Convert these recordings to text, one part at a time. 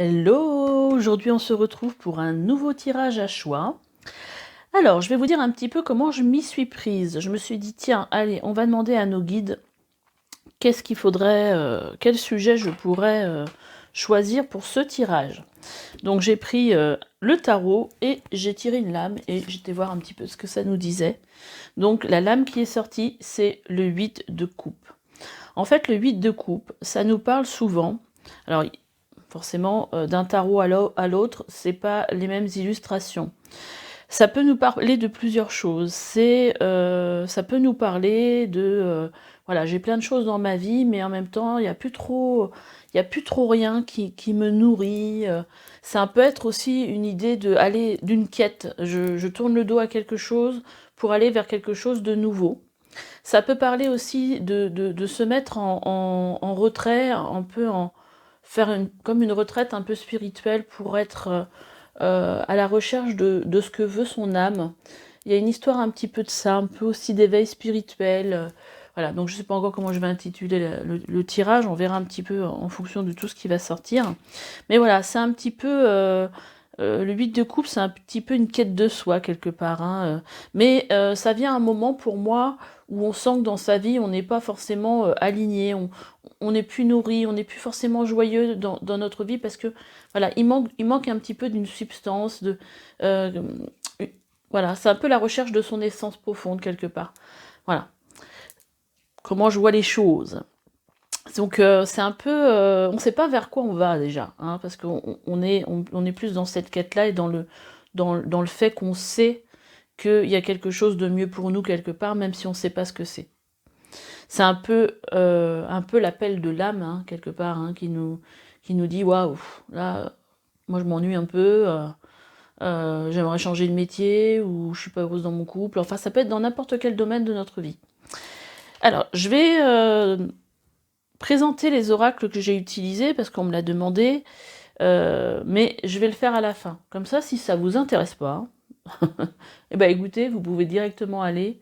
Hello! Aujourd'hui, on se retrouve pour un nouveau tirage à choix. Alors, je vais vous dire un petit peu comment je m'y suis prise. Je me suis dit, tiens, allez, on va demander à nos guides qu'est-ce qu'il faudrait, quel sujet je pourrais choisir pour ce tirage. Donc, j'ai pris le tarot et j'ai tiré une lame et j'étais voir un petit peu ce que ça nous disait. Donc, la lame qui est sortie, c'est le 8 de coupe. En fait, le 8 de coupe, ça nous parle souvent. Alors, forcément, d'un tarot à l'autre, c'est pas les mêmes illustrations. Ça peut nous parler de plusieurs choses. Ça peut nous parler de, voilà, j'ai plein de choses dans ma vie, mais en même temps, il y a plus trop rien qui me nourrit. Ça peut être aussi une idée d'une quête. Je tourne le dos à quelque chose pour aller vers quelque chose de nouveau. Ça peut parler aussi de se mettre en retrait, un peu comme une retraite un peu spirituelle pour être à la recherche de ce que veut son âme. Il y a une histoire un petit peu de ça, un peu aussi d'éveil spirituel. Voilà, donc je ne sais pas encore comment je vais intituler le tirage, on verra un petit peu en fonction de tout ce qui va sortir. Mais voilà, c'est un petit peu... le 8 de coupe, c'est un petit peu une quête de soi quelque part. Hein. Mais ça vient à un moment pour moi où on sent que dans sa vie, on n'est pas forcément aligné, on n'est plus nourri, on n'est plus forcément joyeux dans notre vie parce que voilà, il manque un petit peu d'une substance, euh, voilà, c'est un peu la recherche de son essence profonde quelque part. Voilà, comment je vois les choses. Donc c'est un peu, on ne sait pas vers quoi on va déjà, hein, parce qu'on est plus dans cette quête-là et dans le fait qu'on sait qu'il y a quelque chose de mieux pour nous quelque part, même si on ne sait pas ce que c'est. C'est un peu l'appel de l'âme, hein, quelque part, hein, qui nous dit waouh, là, moi je m'ennuie un peu, j'aimerais changer de métier, ou je suis pas heureuse dans mon couple. Enfin, ça peut être dans n'importe quel domaine de notre vie. Alors, je vais présenter les oracles que j'ai utilisés parce qu'on me l'a demandé, mais je vais le faire à la fin. Comme ça, si ça vous intéresse pas, eh ben écoutez, vous pouvez directement aller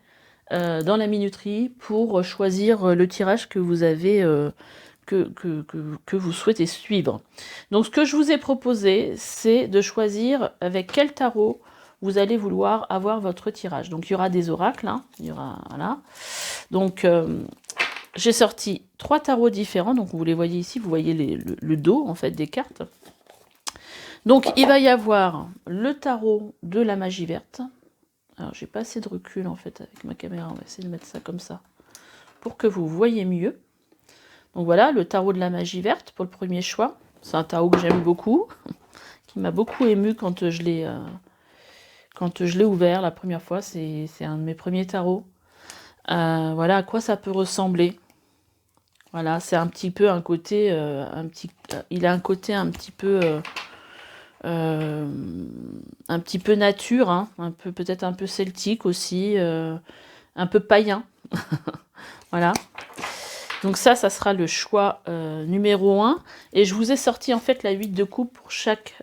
dans la minuterie pour choisir le tirage que vous avez, que vous souhaitez suivre. Donc ce que je vous ai proposé, c'est de choisir avec quel tarot vous allez vouloir avoir votre tirage. Donc il y aura des oracles, hein, il y aura, voilà. Donc j'ai sorti 3 tarots différents, donc vous les voyez ici, vous voyez le dos en fait des cartes. Donc il va y avoir le tarot de la magie verte. Alors j'ai pas assez de recul en fait avec ma caméra, on va essayer de mettre ça comme ça pour que vous voyez mieux. Donc voilà, le tarot de la magie verte pour le premier choix. C'est un tarot que j'aime beaucoup, qui m'a beaucoup ému quand je l'ai ouvert la première fois. C'est un de mes premiers tarots. Voilà à quoi ça peut ressembler. Voilà, c'est un petit peu un côté, il a un côté un petit peu nature, hein, un peu peut-être un peu celtique aussi, un peu païen. Voilà. Donc ça sera le choix numéro 1. Et je vous ai sorti en fait la 8 de coupe pour chaque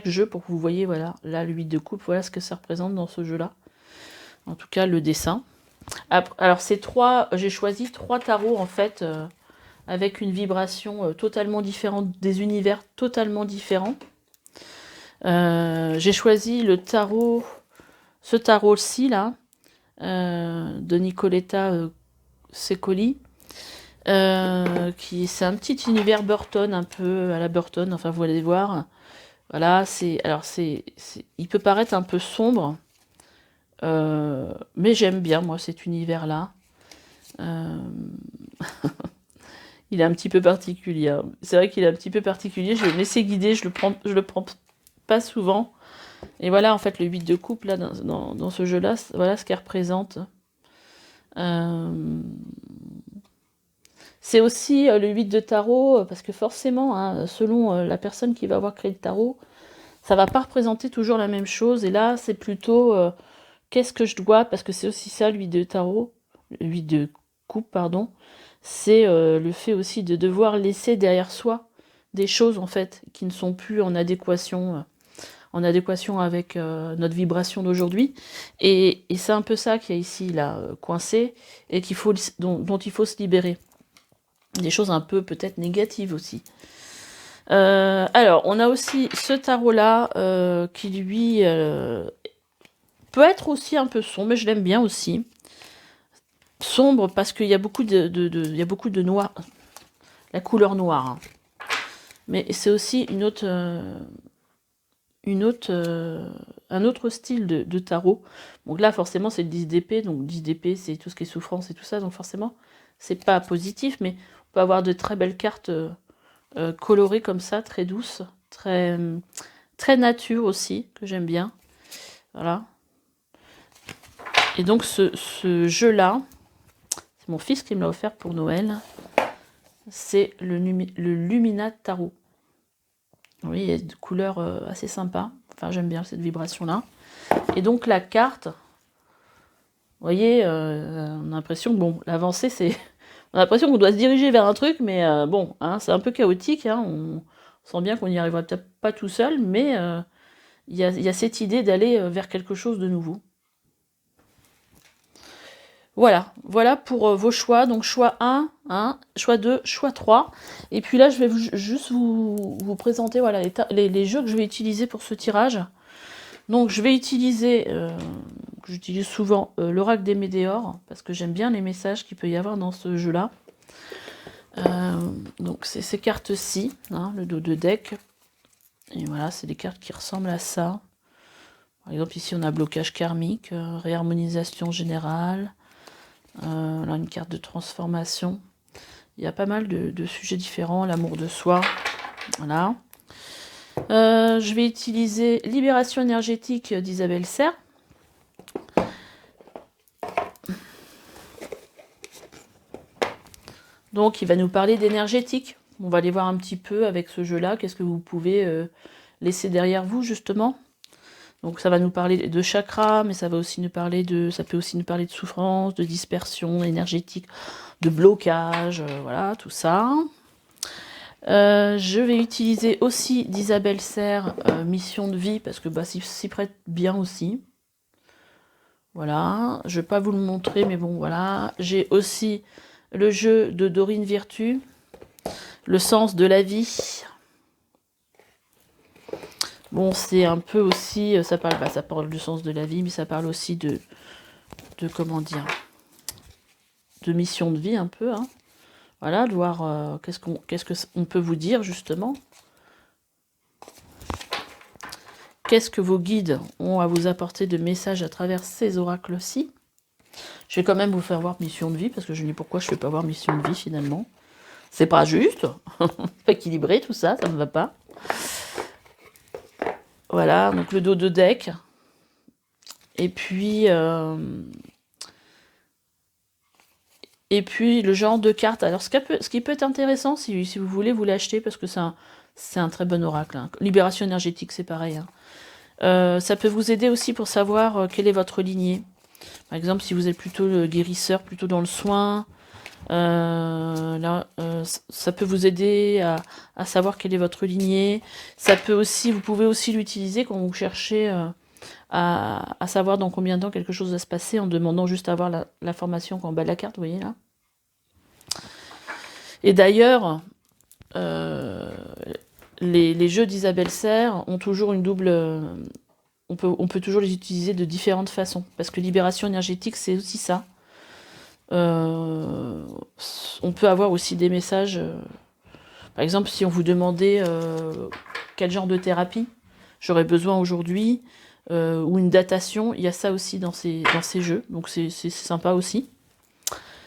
jeu, pour que vous voyez, voilà, là le 8 de coupe, voilà ce que ça représente dans ce jeu-là. En tout cas, le dessin. Alors j'ai choisi 3 tarots en fait, avec une vibration totalement différente, des univers totalement différents. J'ai choisi ce tarot-ci là, de Nicoletta Secoli, qui c'est un petit univers Burton, un peu à la Burton, enfin vous allez voir. Voilà, il peut paraître un peu sombre, mais j'aime bien moi cet univers-là. Il est un petit peu particulier. C'est vrai qu'il est un petit peu particulier. Je vais me laisser guider, je le prends pas souvent. Et voilà, en fait, le 8 de coupe, là, dans ce jeu-là, voilà ce qu'elle représente. C'est aussi le 8 de tarot, parce que forcément, hein, selon la personne qui va avoir créé le tarot, ça va pas représenter toujours la même chose. Et là, c'est plutôt qu'est-ce que je dois, parce que c'est aussi ça, le 8 de tarot, le 8 de coupe, pardon. C'est le fait aussi de devoir laisser derrière soi des choses, en fait, qui ne sont plus en adéquation avec notre vibration d'aujourd'hui. Et c'est un peu ça qui est ici, là, coincé, et dont il faut se libérer. des choses un peu peut-être négatives aussi. Alors, on a aussi ce tarot-là qui, lui, peut être aussi un peu sombre, mais je l'aime bien aussi. Sombre parce qu'il y a beaucoup il y a beaucoup de noir, la couleur noire. Hein. Mais c'est aussi un autre style de tarot. Donc là, forcément, c'est le 10 d'épée. Donc 10 d'épée, c'est tout ce qui est souffrance et tout ça. Donc forcément, c'est pas positif, mais on peut avoir de très belles cartes colorées comme ça, très douces, très nature aussi, que j'aime bien. Voilà. Et donc ce jeu-là, c'est mon fils qui me l'a offert pour Noël. C'est le Lumina Tarot. Oui, il y a des couleurs assez sympas. Enfin, j'aime bien cette vibration-là. Et donc la carte, vous voyez, on a l'impression que bon, l'avancée, c'est... On a l'impression qu'on doit se diriger vers un truc, mais bon, hein, c'est un peu chaotique. Hein, on sent bien qu'on n'y arrivera peut-être pas tout seul, mais il y a cette idée d'aller vers quelque chose de nouveau. Voilà pour vos choix. Donc choix 1, choix 2, choix 3. Et puis là, je vais juste vous présenter voilà, les jeux que je vais utiliser pour ce tirage. Donc je vais utiliser, j'utilise souvent l'oracle des météores, parce que j'aime bien les messages qu'il peut y avoir dans ce jeu-là. Donc c'est ces cartes-ci, hein, le dos de deck. Et voilà, c'est des cartes qui ressemblent à ça. Par exemple, ici on a blocage karmique, réharmonisation générale. Là, une carte de transformation. Il y a pas mal de sujets différents, l'amour de soi. Voilà. Je vais utiliser Libération énergétique d'Isabelle Serre. Donc, il va nous parler d'énergétique. On va aller voir un petit peu avec ce jeu-là. Qu'est-ce que vous pouvez laisser derrière vous, justement. Donc, ça va nous parler de chakras, mais ça peut aussi nous parler de souffrance, de dispersion énergétique, de blocage, voilà, tout ça. Je vais utiliser aussi d'Isabelle Serre, Mission de vie, parce que bah, s'y prête bien aussi. Voilà, je ne vais pas vous le montrer, mais bon, voilà. J'ai aussi le jeu de Dorine Virtue, Le sens de la vie. Bon, c'est un peu aussi, ça parle du sens de la vie, mais ça parle aussi de comment dire, de mission de vie un peu, hein. Voilà, de voir qu'est-ce qu'on peut vous dire, justement. Qu'est-ce que vos guides ont à vous apporter de messages à travers ces oracles-ci. Je vais quand même vous faire voir mission de vie, parce que je me dis pourquoi je ne fais pas voir mission de vie, finalement. C'est pas juste, pas équilibré, tout ça, ça ne va pas. Voilà, donc le dos de deck. Et puis le genre de carte. Alors, ce qui peut être intéressant, si vous voulez, vous l'achetez, parce que c'est un très bon oracle. Hein. Libération énergétique, c'est pareil. Hein. Ça peut vous aider aussi pour savoir quelle est votre lignée. Par exemple, si vous êtes plutôt le guérisseur, plutôt dans le soin, ça peut vous aider à savoir quelle est votre lignée. Vous pouvez aussi l'utiliser quand vous cherchez à savoir dans combien de temps quelque chose va se passer, en demandant juste à avoir la formation en bas de la carte, vous voyez là. Et d'ailleurs, les jeux d'Isabelle Serre ont toujours une double... on peut toujours les utiliser de différentes façons, parce que libération énergétique, c'est aussi ça. On peut avoir aussi des messages... par exemple, si on vous demandait quel genre de thérapie j'aurais besoin aujourd'hui, ou une datation, il y a ça aussi dans ces jeux, donc c'est sympa aussi.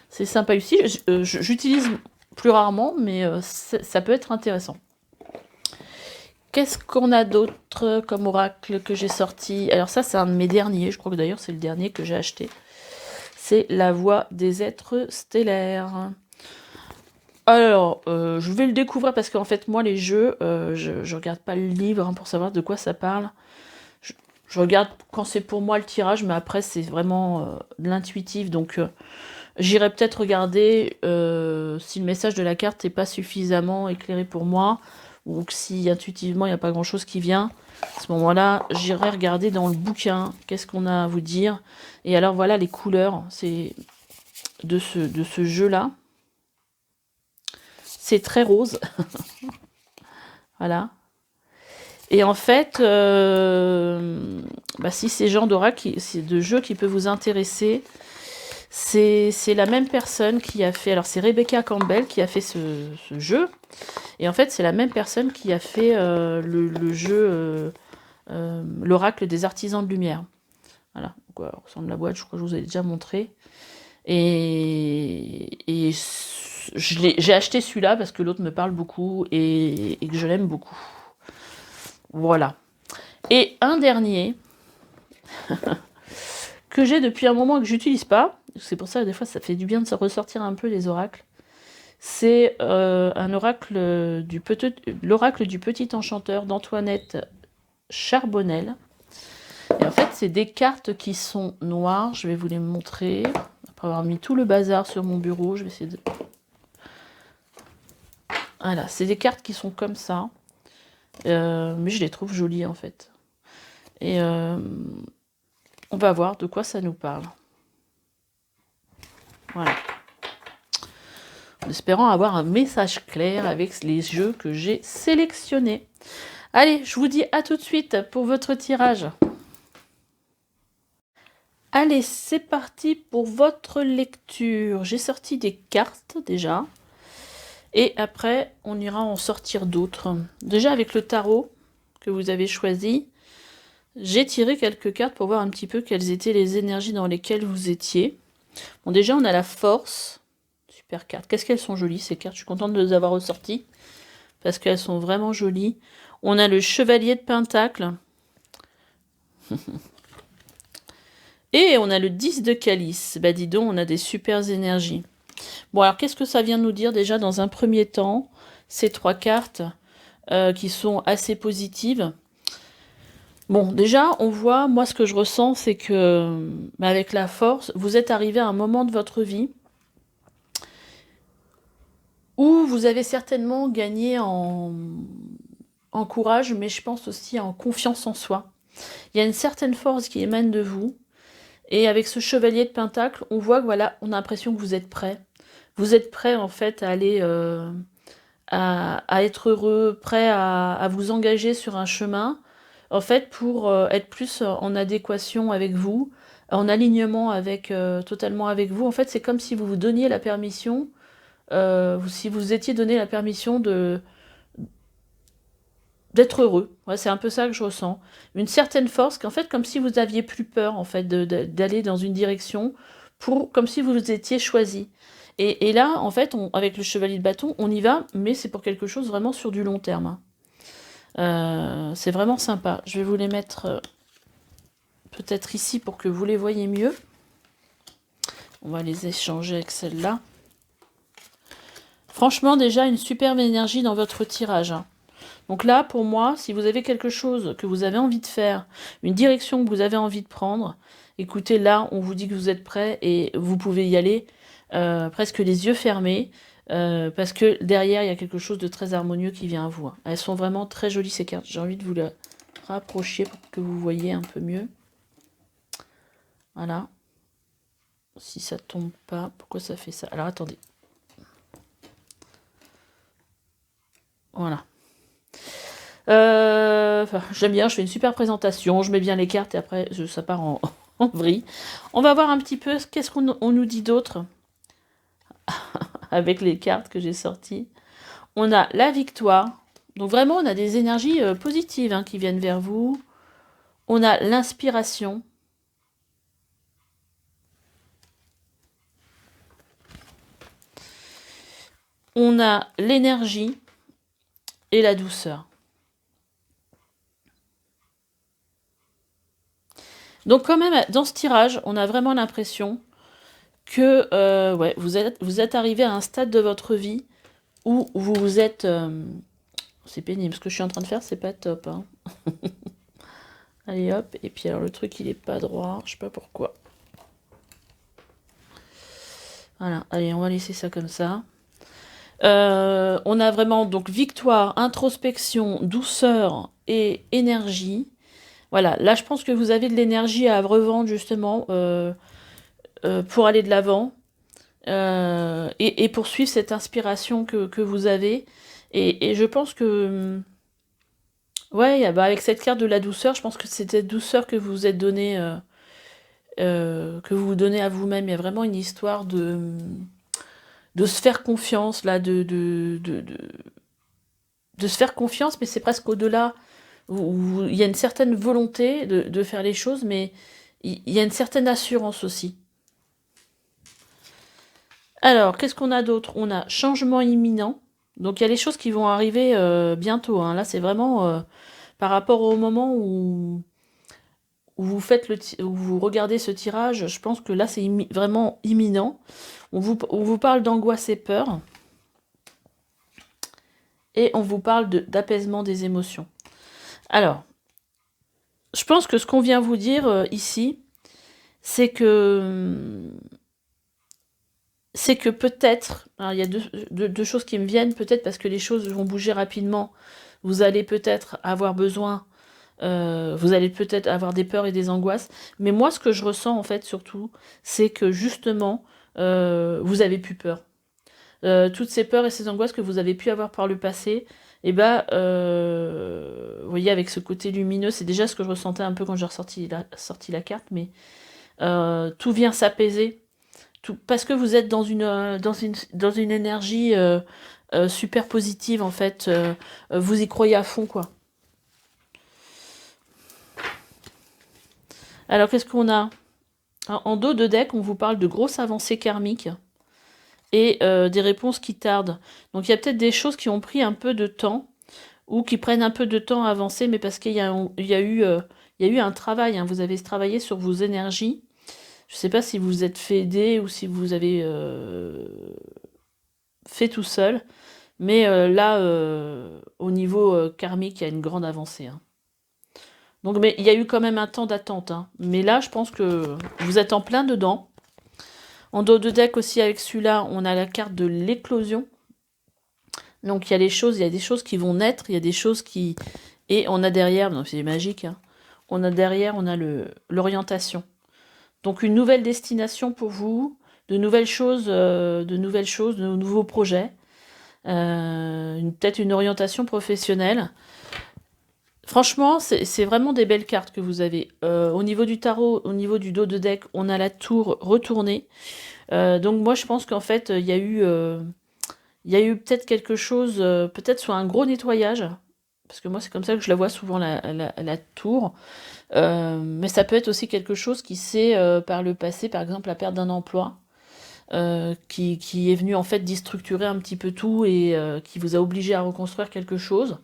C'est sympa aussi, j'utilise plus rarement, mais ça peut être intéressant. Qu'est-ce qu'on a d'autre comme oracle que j'ai sorti? Alors ça, c'est un de mes derniers, je crois que d'ailleurs c'est le dernier que j'ai acheté. C'est La Voix des êtres stellaires. Alors, je vais le découvrir parce qu'en fait, moi, les jeux, je regarde pas le livre pour savoir de quoi ça parle. Je regarde quand c'est pour moi le tirage, mais après, c'est vraiment de l'intuitif. Donc, j'irai peut-être regarder si le message de la carte n'est pas suffisamment éclairé pour moi, ou que si intuitivement, il n'y a pas grand-chose qui vient. À ce moment-là, j'irai regarder dans le bouquin qu'est-ce qu'on a à vous dire. Et alors, voilà les couleurs de ce jeu-là. C'est très rose. Voilà. Et en fait, si c'est genre d'oracle, c'est de jeu qui peut vous intéresser, c'est la même personne qui a fait... Alors, c'est Rebecca Campbell qui a fait ce jeu. Et en fait, c'est la même personne qui a fait le jeu l'oracle des artisans de lumière. Voilà. Donc, ressemble la boîte, je crois que je vous ai déjà montré. Et j'ai acheté celui-là parce que l'autre me parle beaucoup et que je l'aime beaucoup. Voilà. Et un dernier que j'ai depuis un moment et que j'utilise pas, c'est pour ça que des fois ça fait du bien de se ressortir un peu les oracles, c'est un oracle l'oracle du petit enchanteur d'Antoinette Charbonnel. Et en fait, c'est des cartes qui sont noires. Je vais vous les montrer. Après avoir mis tout le bazar sur mon bureau, je vais essayer de... Voilà, c'est des cartes qui sont comme ça. Mais je les trouve jolies, en fait. Et on va voir de quoi ça nous parle. Voilà. En espérant avoir un message clair avec les jeux que j'ai sélectionnés. Allez, je vous dis à tout de suite pour votre tirage. Allez, c'est parti pour votre lecture. J'ai sorti des cartes déjà. Et après, on ira en sortir d'autres. Déjà, avec le tarot que vous avez choisi, j'ai tiré quelques cartes pour voir un petit peu quelles étaient les énergies dans lesquelles vous étiez. Bon, déjà, on a la force. Super carte. Qu'est-ce qu'elles sont jolies, ces cartes. Je suis contente de les avoir ressorties. Parce qu'elles sont vraiment jolies. On a le chevalier de Pentacle. Et on a le 10 de calice. Bah dis donc, on a des super énergies. Bon, alors qu'est-ce que ça vient nous dire déjà dans un premier temps, ces trois cartes qui sont assez positives. Bon, déjà, on voit, moi ce que je ressens, c'est que avec la force, vous êtes arrivé à un moment de votre vie où vous avez certainement gagné en courage, mais je pense aussi en confiance en soi. Il y a une certaine force qui émane de vous. Et avec ce chevalier de Pentacle, on voit que voilà, on a l'impression que vous êtes prêt. Vous êtes prêt en fait à aller, à être heureux, prêt à vous engager sur un chemin, en fait pour être plus en adéquation avec vous, en alignement avec totalement avec vous. En fait, c'est comme si vous vous donniez la permission, si vous étiez donné la permission d'être heureux. Ouais, c'est un peu ça que je ressens. Une certaine force, qu'en fait, comme si vous aviez plus peur, en fait, d'aller dans une direction, comme si vous vous étiez choisi. Et là, en fait, avec le chevalier de bâton, on y va, mais c'est pour quelque chose vraiment sur du long terme. C'est vraiment sympa. Je vais vous les mettre peut-être ici pour que vous les voyez mieux. On va les échanger avec celle-là. Franchement, déjà, une superbe énergie dans votre tirage. Donc là, pour moi, si vous avez quelque chose que vous avez envie de faire, une direction que vous avez envie de prendre, écoutez, là, on vous dit que vous êtes prêt et vous pouvez y aller presque les yeux fermés, parce que derrière, il y a quelque chose de très harmonieux qui vient à vous. Elles sont vraiment très jolies, ces cartes. J'ai envie de vous les rapprocher pour que vous voyez un peu mieux. Voilà. Si ça tombe pas, pourquoi ça fait ça? Alors, attendez. Voilà. J'aime bien, je fais une super présentation, je mets bien les cartes et après ça part en, en vrille. On va voir un petit peu qu'est-ce qu'on nous dit d'autre avec les cartes que j'ai sorties. On a la victoire. Donc vraiment, on a des énergies positives qui viennent vers vous. On a l'inspiration. On a l'énergie et la douceur. Donc quand même, dans ce tirage, on a vraiment l'impression que ouais, vous êtes arrivé à un stade de votre vie où vous êtes... c'est pénible, ce que je suis en train de faire, c'est pas top. Hein. Allez hop, et puis alors le truc il est pas droit, je sais pas pourquoi. Voilà, allez, on va laisser ça comme ça. On a vraiment donc victoire, introspection, douceur et énergie. Voilà, là je pense que vous avez de l'énergie à revendre justement pour aller de l'avant. et poursuivre cette inspiration que vous avez. Et je pense que, ouais, bah avec cette carte de la douceur, je pense que c'est cette douceur que vous vous êtes donnée, que vous vous donnez à vous-même. Il y a vraiment une histoire de se faire confiance, là, de se faire confiance, mais c'est presque au-delà. Il y a une certaine volonté de faire les choses, mais il y a une certaine assurance aussi. Alors, qu'est-ce qu'on a d'autre? On a changement imminent. Donc, il y a les choses qui vont arriver bientôt, hein. Là, c'est vraiment par rapport au moment où vous faites où vous regardez ce tirage. Je pense que là, c'est vraiment imminent. On vous parle d'angoisse et peur. Et on vous parle d'apaisement des émotions. Alors, je pense que ce qu'on vient vous dire ici, c'est que peut-être, il y a deux choses qui me viennent, peut-être parce que les choses vont bouger rapidement, vous allez peut-être avoir besoin, vous allez peut-être avoir des peurs et des angoisses, mais moi ce que je ressens en fait surtout, c'est que justement, vous avez plus peur. Toutes ces peurs et ces angoisses que vous avez pu avoir par le passé, et vous voyez avec ce côté lumineux, c'est déjà ce que je ressentais un peu quand j'ai sorti la carte, mais tout vient s'apaiser. Parce que vous êtes dans une énergie super positive en fait, vous y croyez à fond quoi. Alors qu'est-ce qu'on a? En dos de deck, on vous parle de grosses avancées karmiques et des réponses qui tardent. Donc il y a peut-être des choses qui ont pris un peu de temps ou qui prennent un peu de temps à avancer, mais parce qu'il y a eu un travail, hein. Vous avez travaillé sur vos énergies. Je ne sais pas si vous vous êtes fait aider ou si vous avez fait tout seul. Mais là, au niveau karmique, il y a une grande avancée, hein. Donc, mais il y a eu quand même un temps d'attente, hein. Mais là, je pense que vous êtes en plein dedans. En dos de deck aussi, avec celui-là, on a la carte de l'éclosion. Donc, il y a des choses qui vont naître, il y a des choses qui... Et on a derrière, donc c'est magique, hein, on a l'orientation. Donc, une nouvelle destination pour vous, de nouvelles choses, de nouveaux projets. Peut-être une orientation professionnelle. Franchement, c'est vraiment des belles cartes que vous avez. Au niveau du tarot, au niveau du dos de deck, on a la tour retournée. Donc moi, je pense qu'en fait, il y a eu peut-être quelque chose, peut-être soit un gros nettoyage, parce que moi, c'est comme ça que je la vois souvent, la tour. Mais ça peut être aussi quelque chose qui s'est, par le passé, par exemple, la perte d'un emploi. Qui est venu en fait déstructurer un petit peu tout et qui vous a obligé à reconstruire quelque chose.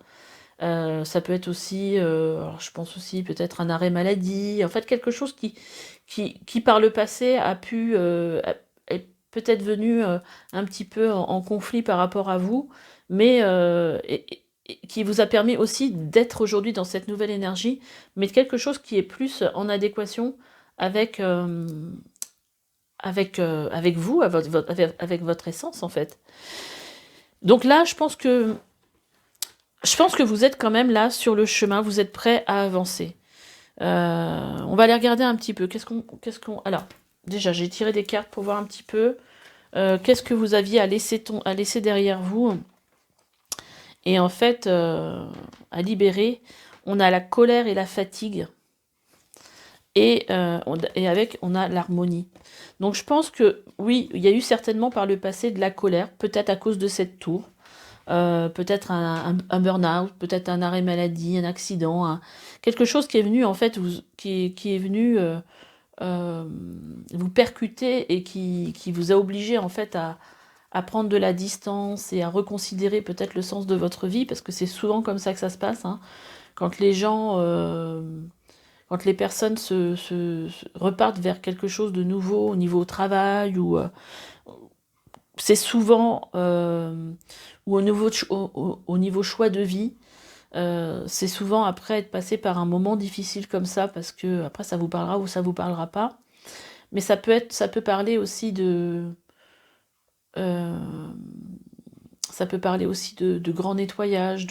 Ça peut être aussi, alors je pense aussi peut-être un arrêt maladie, en fait quelque chose qui par le passé est peut-être venu un petit peu en conflit par rapport à vous, mais et qui vous a permis aussi d'être aujourd'hui dans cette nouvelle énergie, mais quelque chose qui est plus en adéquation avec, avec vous, avec votre essence en fait. Donc là, je pense que vous êtes quand même là sur le chemin, vous êtes prêt à avancer. On va aller regarder un petit peu. Alors, déjà, j'ai tiré des cartes pour voir un petit peu qu'est-ce que vous aviez à laisser derrière vous. Et en fait, à libérer, on a la colère et la fatigue. Et on a l'harmonie. Donc je pense que oui, il y a eu certainement par le passé de la colère, peut-être à cause de cette tour, peut-être un burn-out, peut-être un arrêt maladie, un accident, quelque chose qui est venu en fait, qui est venu vous percuter et qui vous a obligé en fait à prendre de la distance et à reconsidérer peut-être le sens de votre vie, parce que c'est souvent comme ça que ça se passe, hein. Quand les gens... quand les personnes repartent vers quelque chose de nouveau au niveau travail, ou c'est souvent, ou au niveau choix de vie, c'est souvent après être passé par un moment difficile comme ça, parce que après ça vous parlera ou ça vous parlera pas. Mais ça peut parler aussi euh, ça peut parler aussi de grands nettoyages,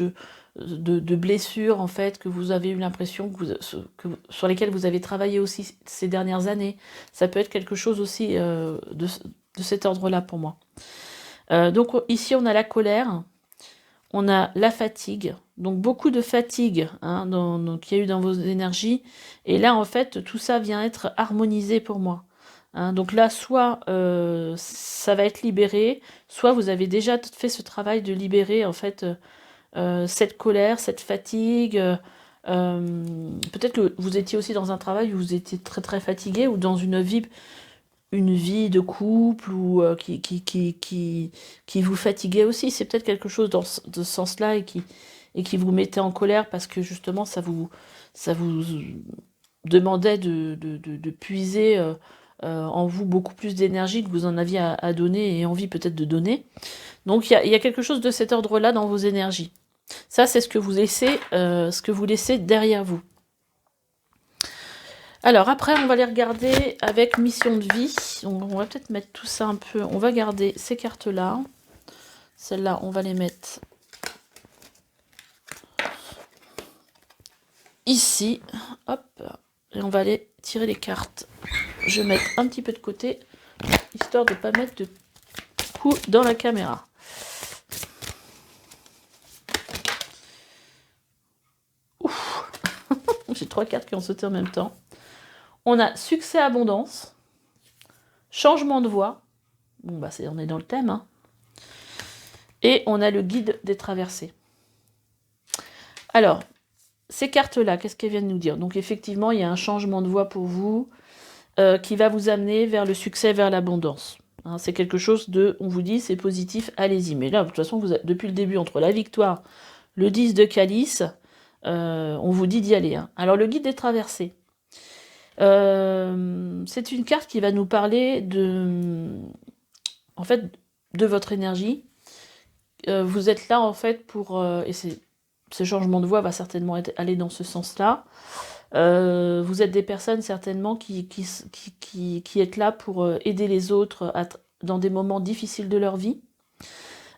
de blessures en fait que vous avez eu l'impression sur lesquelles vous avez travaillé aussi ces dernières années. Ça peut être quelque chose aussi de cet ordre-là pour moi. Donc ici, on a la colère, on a la fatigue, donc beaucoup de fatigue hein, qu'il y a eu dans vos énergies. Et là, en fait, tout ça vient être harmonisé pour moi. Hein, donc là, soit ça va être libéré, soit vous avez déjà fait ce travail de libérer en fait cette colère, cette fatigue. Peut-être que vous étiez aussi dans un travail où vous étiez très très fatigué ou dans une vie de couple ou qui vous fatiguait aussi. C'est peut-être quelque chose dans ce sens-là et qui vous mettait en colère parce que justement ça vous demandait de puiser en vous beaucoup plus d'énergie que vous en aviez à donner et envie peut-être de donner. Donc il y a quelque chose de cet ordre-là dans vos énergies. Ça, c'est ce que vous laissez derrière vous. Alors après, on va les regarder avec mission de vie. Donc, on va peut-être mettre tout ça un peu. On va garder ces cartes-là. Celles-là, on va les mettre ici. Hop. Et on va aller tirer les cartes. Je vais mettre un petit peu de côté, histoire de ne pas mettre de coup dans la caméra. Ouf. J'ai 3 cartes qui ont sauté en même temps. On a succès, abondance, changement de voie. Bon, bah, on est dans le thème. Hein. Et on a le guide des traversées. Alors, ces cartes-là, qu'est-ce qu'elles viennent nous dire? Donc, effectivement, il y a un changement de voie pour vous qui va vous amener vers le succès, vers l'abondance. Hein, c'est quelque chose on vous dit, c'est positif, allez-y. Mais là, de toute façon, depuis le début, entre la victoire, le 10 de calice, on vous dit d'y aller. Hein. Alors, le guide des traversées. C'est une carte qui va nous parler de votre énergie. Vous êtes là en fait pour et ce changement de voie va certainement aller dans ce sens-là. Vous êtes des personnes certainement qui êtes là pour aider les autres dans des moments difficiles de leur vie.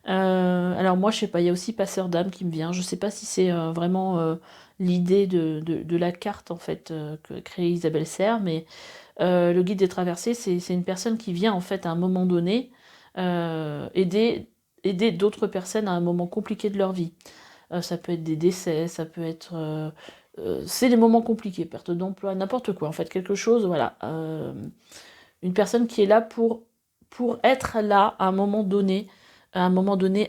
Alors moi je sais pas, il y a aussi passeur d'âme qui me vient. Je sais pas si c'est vraiment l'idée de la carte en fait que crée Isabelle Serre, mais le guide des traversées, c'est une personne qui vient en fait à un moment donné aider d'autres personnes à un moment compliqué de leur vie. Ça peut être des décès, ça peut être c'est des moments compliqués, perte d'emploi, n'importe quoi en fait, quelque chose, voilà. Une personne qui est là pour être là à un moment donné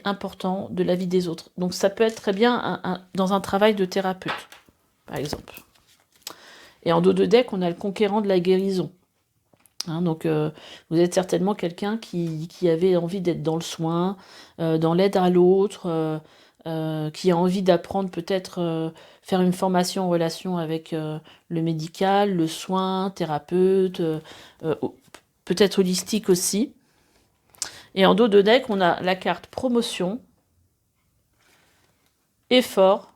important de la vie des autres. Donc ça peut être très bien dans un travail de thérapeute, par exemple. Et en dos de deck, on a le conquérant de la guérison. Hein, donc vous êtes certainement quelqu'un qui avait envie d'être dans le soin, dans l'aide à l'autre, qui a envie d'apprendre peut-être faire une formation en relation avec le médical, le soin, thérapeute, peut-être holistique aussi. Et en dos de deck, on a la carte promotion, effort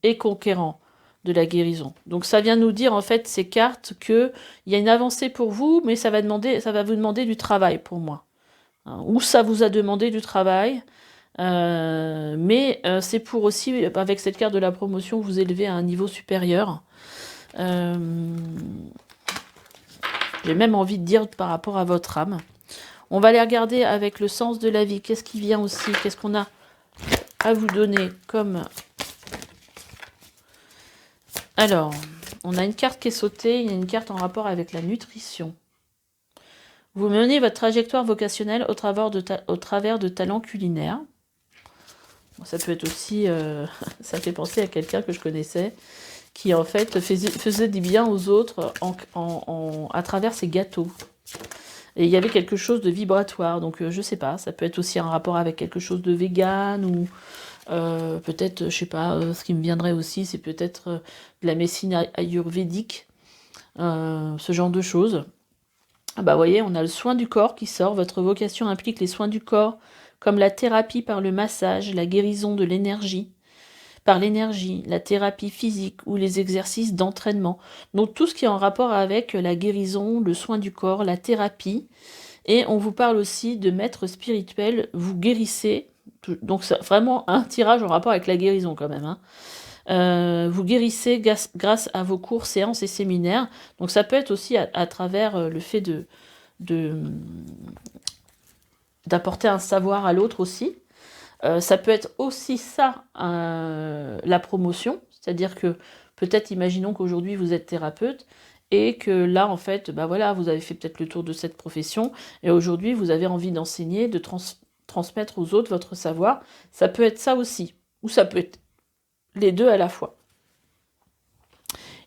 et conquérant de la guérison. Donc ça vient nous dire en fait ces cartes que il y a une avancée pour vous, mais ça va vous demander du travail pour moi. Hein, ou ça vous a demandé du travail, mais c'est pour aussi avec cette carte de la promotion vous élever à un niveau supérieur. J'ai même envie de dire par rapport à votre âme. On va les regarder avec le sens de la vie. Qu'est-ce qui vient aussi? Qu'est-ce qu'on a à vous donner comme... Alors, on a une carte qui est sautée. Il y a une carte en rapport avec la nutrition. Vous menez votre trajectoire vocationnelle au travers de talents culinaires. Ça peut être aussi... ça fait penser à quelqu'un que je connaissais qui, en fait, faisait du bien aux autres à travers ses gâteaux. Et il y avait quelque chose de vibratoire, donc je sais pas, ça peut être aussi un rapport avec quelque chose de vegan ou peut-être, je sais pas, ce qui me viendrait aussi, c'est peut-être de la médecine ayurvédique, ce genre de choses. Ah bah, vous voyez, on a le soin du corps qui sort. Votre vocation implique les soins du corps, comme la thérapie par le massage, la guérison de l'énergie, par l'énergie, la thérapie physique ou les exercices d'entraînement. Donc tout ce qui est en rapport avec la guérison, le soin du corps, la thérapie. Et on vous parle aussi de maître spirituel, vous guérissez. Donc c'est vraiment un tirage en rapport avec la guérison quand même. Hein. Vous guérissez grâce à vos cours, séances et séminaires. Donc ça peut être aussi à travers le fait d'apporter un savoir à l'autre aussi. Ça peut être aussi ça, la promotion, c'est-à-dire que peut-être, imaginons qu'aujourd'hui vous êtes thérapeute et que là, en fait, bah voilà, vous avez fait peut-être le tour de cette profession et aujourd'hui vous avez envie d'enseigner, de transmettre aux autres votre savoir. Ça peut être ça aussi, ou ça peut être les deux à la fois.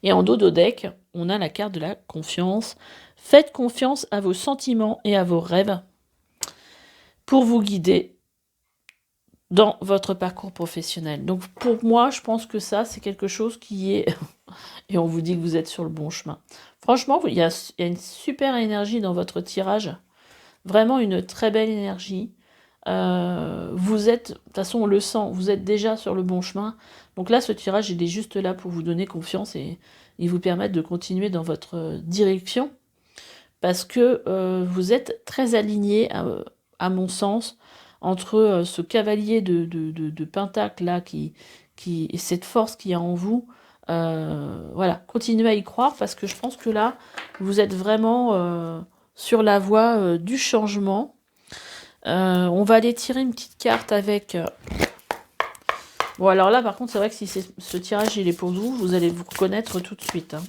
Et en dos du deck, on a la carte de la confiance. Faites confiance à vos sentiments et à vos rêves pour vous guider dans votre parcours professionnel. Donc pour moi, je pense que ça, c'est quelque chose qui est... et on vous dit que vous êtes sur le bon chemin. Franchement, il y a une super énergie dans votre tirage. Vraiment une très belle énergie. Vous êtes, de toute façon on le sent, vous êtes déjà sur le bon chemin. Donc là, ce tirage, il est juste là pour vous donner confiance et vous permettre de continuer dans votre direction. Parce que vous êtes très aligné, à mon sens, entre ce cavalier de Pentacle là, et cette force qu'il y a en vous. Voilà, continuez à y croire parce que je pense que là, vous êtes vraiment sur la voie du changement. On va aller tirer une petite carte avec... Bon, alors là, par contre, c'est vrai que si ce tirage il est pour vous, vous allez vous reconnaître tout de suite. Hein.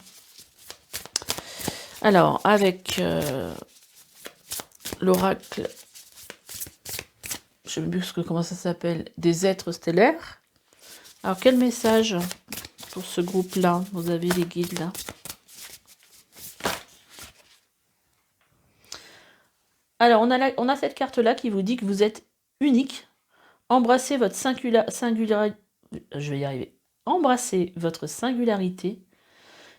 Alors, avec l'oracle, je ne sais plus comment ça s'appelle, des êtres stellaires. Alors, quel message pour ce groupe-là? Vous avez les guides là. Alors, on a cette carte-là qui vous dit que vous êtes unique. Embrassez votre singularité. Je vais y arriver. Embrassez votre singularité.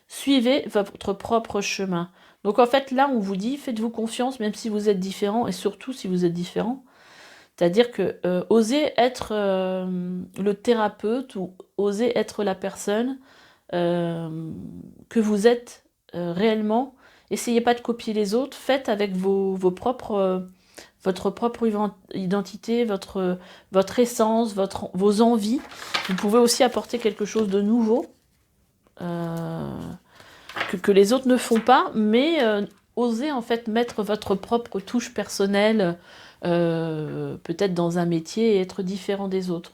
Suivez votre propre chemin. Donc, en fait, là, on vous dit, faites-vous confiance, même si vous êtes différent, et surtout si vous êtes différent. C'est-à-dire que osez être le thérapeute ou osez être la personne que vous êtes réellement. Essayez pas de copier les autres, faites avec votre propre identité, votre essence, vos envies. Vous pouvez aussi apporter quelque chose de nouveau que les autres ne font pas, mais osez en fait mettre votre propre touche personnelle peut-être dans un métier et être différent des autres.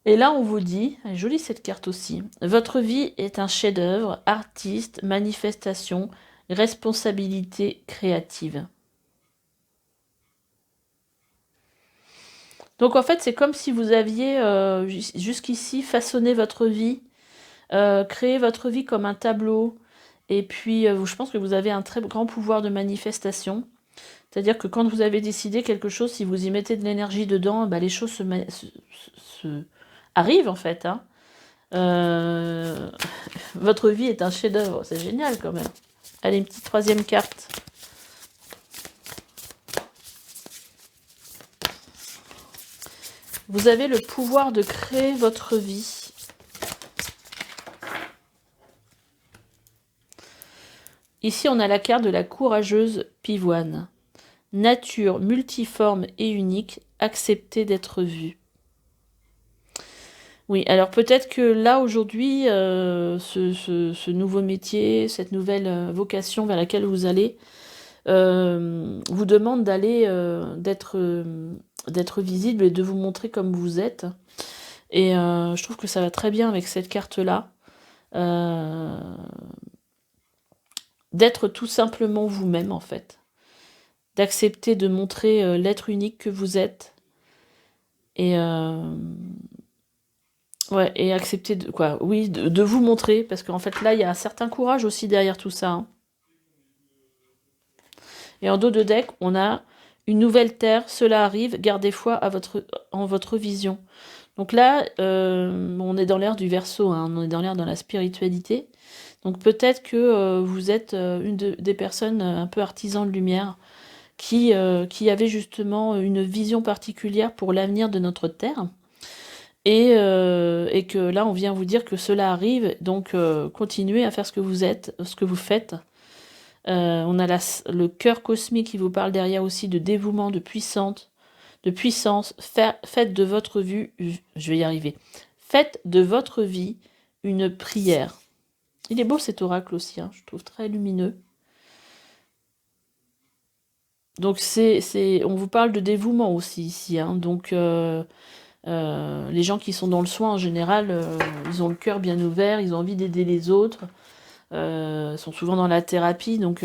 Et là, on vous dit, elle est jolie cette carte aussi, votre vie est un chef-d'œuvre, artiste, manifestation, responsabilité créative. Donc en fait, c'est comme si vous aviez jusqu'ici façonné votre vie, créé votre vie comme un tableau, et puis je pense que vous avez un très grand pouvoir de manifestation. C'est-à-dire que quand vous avez décidé quelque chose, si vous y mettez de l'énergie dedans, bah, les choses arrivent en fait. Hein. Votre vie est un chef-d'œuvre, c'est génial quand même. Allez, une petite troisième carte. Vous avez le pouvoir de créer votre vie. Ici, on a la carte de la courageuse pivoine. Nature multiforme et unique, acceptez d'être vue. Oui, alors peut-être que là, aujourd'hui, ce nouveau métier, cette nouvelle vocation vers laquelle vous allez, vous demande d'aller, d'être visible et de vous montrer comme vous êtes. Et je trouve que ça va très bien avec cette carte-là. D'être tout simplement vous-même, en fait. D'accepter de montrer l'être unique que vous êtes. Et... ouais, et accepter de quoi, oui, de vous montrer, parce qu'en fait là il y a un certain courage aussi derrière tout ça. Hein. Et en dos de deck, on a une nouvelle terre, cela arrive, gardez foi en votre vision. Donc là, on est dans l'ère du Verseau, hein, on est dans l'ère dans la spiritualité. Donc peut-être que vous êtes une des personnes un peu artisans de lumière qui avait justement une vision particulière pour l'avenir de notre terre. Et que là, on vient vous dire que cela arrive, donc continuez à faire ce que vous êtes, ce que vous faites. On a le cœur cosmique qui vous parle derrière aussi de dévouement, de puissance. Faites de votre vie, je vais y arriver. Faites de votre vie une prière. Il est beau cet oracle aussi, hein, je trouve très lumineux. Donc on vous parle de dévouement aussi ici, hein. Donc les gens qui sont dans le soin en général, ils ont le cœur bien ouvert, ils ont envie d'aider les autres, sont souvent dans la thérapie, donc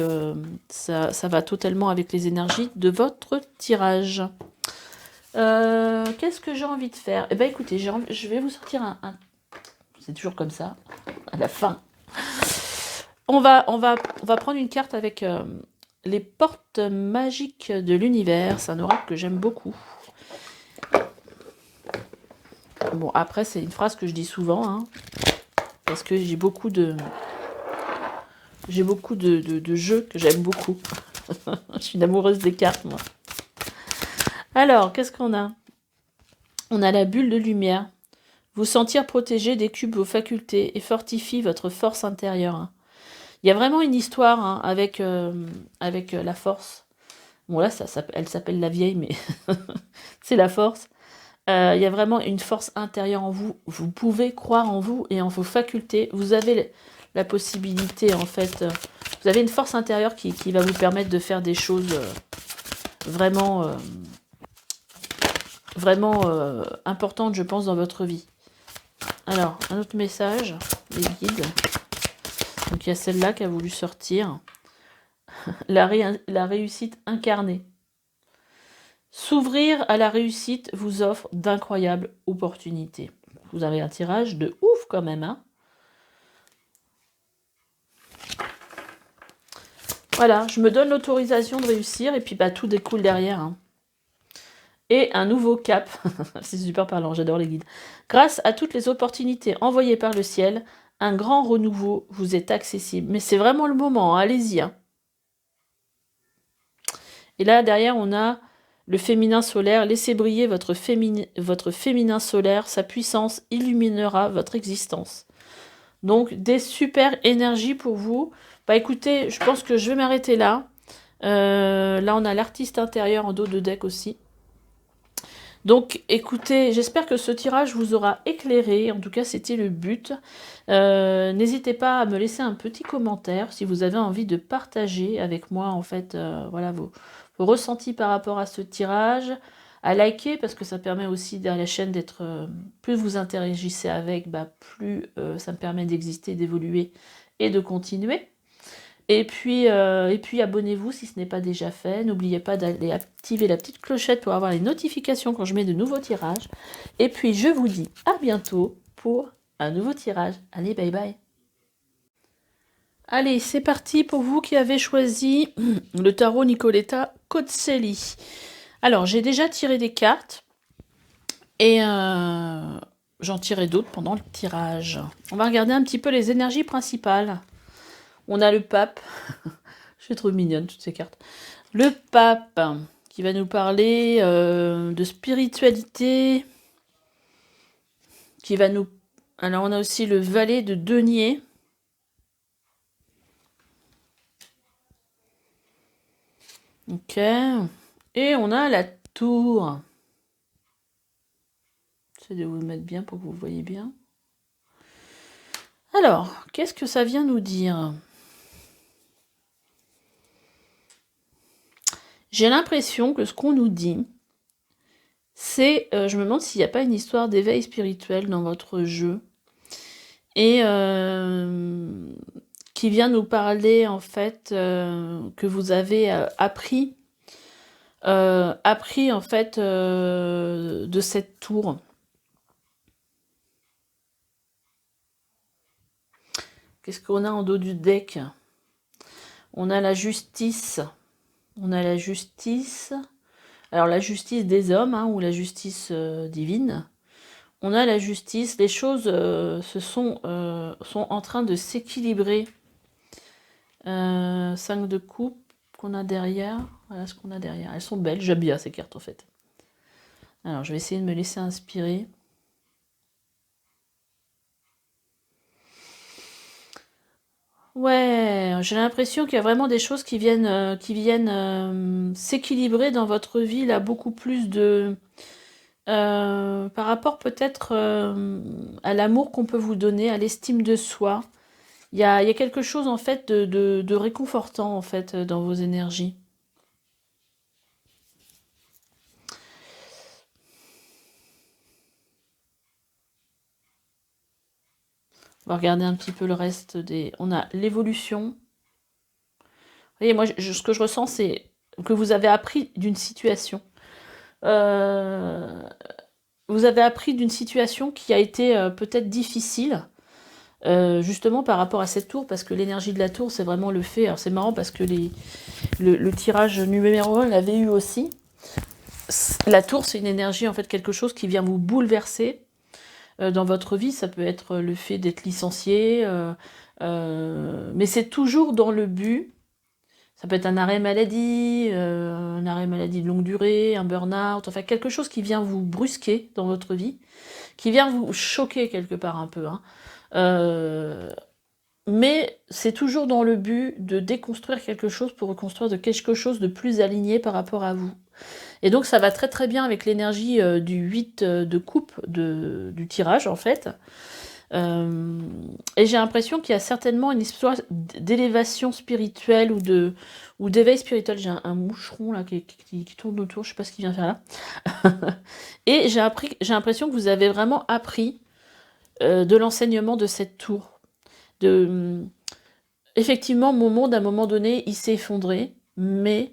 ça va totalement avec les énergies de votre tirage. Qu'est-ce que j'ai envie de faire? Eh bien écoutez, je vais vous sortir c'est toujours comme ça, à la fin. On va prendre une carte avec les portes magiques de l'univers. C'est un oracle que j'aime beaucoup. Bon, après, c'est une phrase que je dis souvent, hein, parce que j'ai beaucoup de jeux que j'aime beaucoup. Je suis une amoureuse des cartes, moi. Alors, qu'est-ce qu'on a? On a la bulle de lumière. Vous sentir protégé décuple vos facultés et fortifie votre force intérieure. Il y a vraiment une histoire, hein, avec la force. Bon, là, elle s'appelle la vieille, mais c'est la force. Il y a vraiment une force intérieure en vous. Vous pouvez croire en vous et en vos facultés. Vous avez la possibilité, en fait. Vous avez une force intérieure qui va vous permettre de faire des choses vraiment importantes, je pense, dans votre vie. Alors, un autre message, les guides. Donc, il y a celle-là qui a voulu sortir. La réussite incarnée. S'ouvrir à la réussite vous offre d'incroyables opportunités. Vous avez un tirage de ouf quand même, hein. Voilà, je me donne l'autorisation de réussir et puis bah, tout découle derrière, hein. Et un nouveau cap. C'est super parlant, j'adore les guides. Grâce à toutes les opportunités envoyées par le ciel, un grand renouveau vous est accessible. Mais c'est vraiment le moment, hein, allez-y, hein. Et là, derrière, on a le féminin solaire. Laissez briller votre féminin solaire. Sa puissance illuminera votre existence. Donc, des super énergies pour vous. Bah écoutez, je pense que je vais m'arrêter là. Là, on a l'artiste intérieur en dos de deck aussi. Donc, écoutez, j'espère que ce tirage vous aura éclairé. En tout cas, c'était le but. N'hésitez pas à me laisser un petit commentaire si vous avez envie de partager avec moi, en fait, voilà, vos ressentis par rapport à ce tirage. À liker, parce que ça permet aussi à la chaîne d'être... plus vous interagissez avec, bah, plus ça me permet d'exister, d'évoluer et de continuer. Et puis abonnez-vous si ce n'est pas déjà fait. N'oubliez pas d'aller activer la petite clochette pour avoir les notifications quand je mets de nouveaux tirages. Et puis je vous dis à bientôt pour un nouveau tirage. Allez, bye bye. Allez, c'est parti pour vous qui avez choisi le tarot Nicoletta Cozzelli. Alors, j'ai déjà tiré des cartes et j'en tirerai d'autres pendant le tirage. On va regarder un petit peu les énergies principales. On a le pape. Je suis trop mignonne, toutes ces cartes. Le pape, qui va nous parler de spiritualité. Qui va nous... Alors, on a aussi le valet de denier. Ok. Et on a la tour. J'essaie de vous le mettre bien pour que vous voyez bien. Alors, qu'est-ce que ça vient nous dire ? J'ai l'impression que ce qu'on nous dit, c'est... je me demande s'il n'y a pas une histoire d'éveil spirituel dans votre jeu. Et qui vient nous parler, en fait, que vous avez appris, en fait, de cette tour. Qu'est-ce qu'on a en dos du deck ? On a la justice. On a la justice. Alors, la justice des hommes, hein, ou la justice divine. On a la justice. Les choses sont en train de s'équilibrer. 5 de coupe qu'on a derrière. Voilà ce qu'on a derrière. Elles sont belles. J'aime bien ces cartes, en fait. Alors, je vais essayer de me laisser inspirer. Ouais, j'ai l'impression qu'il y a vraiment des choses qui viennent s'équilibrer dans votre vie, là, beaucoup plus de... par rapport peut-être à l'amour qu'on peut vous donner, à l'estime de soi. Il y a quelque chose, en fait, de réconfortant, en fait, dans vos énergies. On va regarder un petit peu le reste des... On a l'évolution. Vous voyez, moi, ce que je ressens, c'est que vous avez appris d'une situation. Vous avez appris d'une situation qui a été peut-être difficile, justement par rapport à cette tour, parce que l'énergie de la tour, c'est vraiment le fait... Alors c'est marrant parce que le tirage numéro 1 l'avait eu aussi. La tour, c'est une énergie, en fait, quelque chose qui vient vous bouleverser dans votre vie. Ça peut être le fait d'être licencié, mais c'est toujours dans le but. Ça peut être un arrêt maladie de longue durée, un burn-out, enfin quelque chose qui vient vous brusquer dans votre vie, qui vient vous choquer quelque part un peu. Hein. Mais c'est toujours dans le but de déconstruire quelque chose pour reconstruire de quelque chose de plus aligné par rapport à vous. Et donc ça va très très bien avec l'énergie du 8 de coupe du tirage en fait. Et j'ai l'impression qu'il y a certainement une histoire d'élévation spirituelle ou d'éveil spirituel. J'ai un moucheron là qui tourne autour, je sais pas ce qu'il vient faire là. Et j'ai l'impression que vous avez vraiment appris de l'enseignement de cette tour. Effectivement, mon monde à un moment donné, il s'est effondré, mais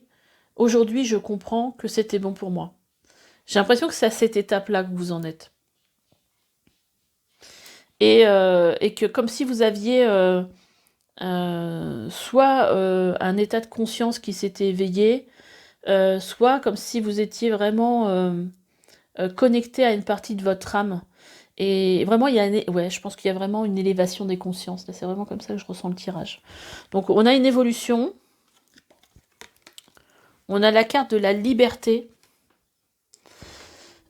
aujourd'hui, je comprends que c'était bon pour moi. J'ai l'impression que c'est à cette étape-là que vous en êtes. Et que comme si vous aviez soit un état de conscience qui s'était éveillé, soit comme si vous étiez vraiment connecté à une partie de votre âme. Et vraiment, ouais, je pense qu'il y a vraiment une élévation des consciences. C'est vraiment comme ça que je ressens le tirage. Donc, on a une évolution. On a la carte de la liberté.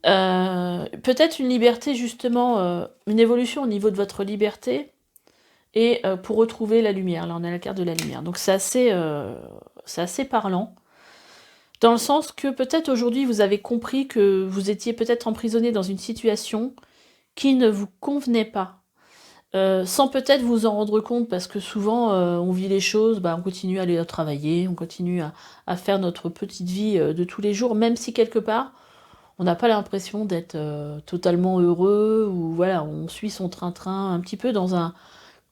Peut-être une liberté, justement, une évolution au niveau de votre liberté. Et pour retrouver la lumière. Là, on a la carte de la lumière. Donc, c'est assez parlant. Dans le sens que peut-être aujourd'hui, vous avez compris que vous étiez peut-être emprisonné dans une situation qui ne vous convenait pas. Sans peut-être vous en rendre compte, parce que souvent, on vit les choses, on continue à aller travailler, on continue à faire notre petite vie de tous les jours, même si quelque part, on n'a pas l'impression d'être totalement heureux, ou voilà, on suit son train-train un petit peu dans un...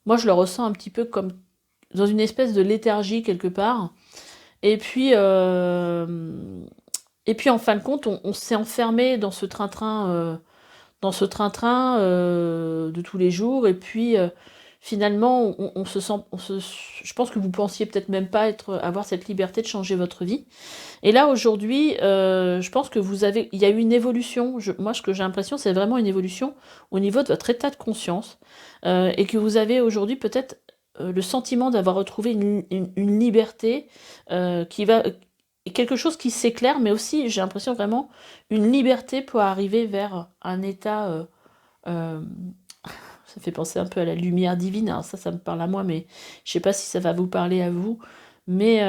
Moi, je le ressens un petit peu comme dans une espèce de léthargie quelque part. Et puis en fin de compte, on s'est enfermé dans ce train-train de tous les jours. Et puis finalement, on se sent, je pense que vous pensiez peut-être même pas avoir cette liberté de changer votre vie. Et là aujourd'hui, je pense que il y a eu une évolution. Moi, ce que j'ai l'impression, c'est vraiment une évolution au niveau de votre état de conscience, et que vous avez aujourd'hui peut-être le sentiment d'avoir retrouvé une liberté qui va quelque chose qui s'éclaire, mais aussi j'ai l'impression vraiment une liberté pour arriver vers un état. Euh, Ça fait penser un peu à la lumière divine. Alors ça me parle à moi, mais je sais pas si ça va vous parler à vous. Mais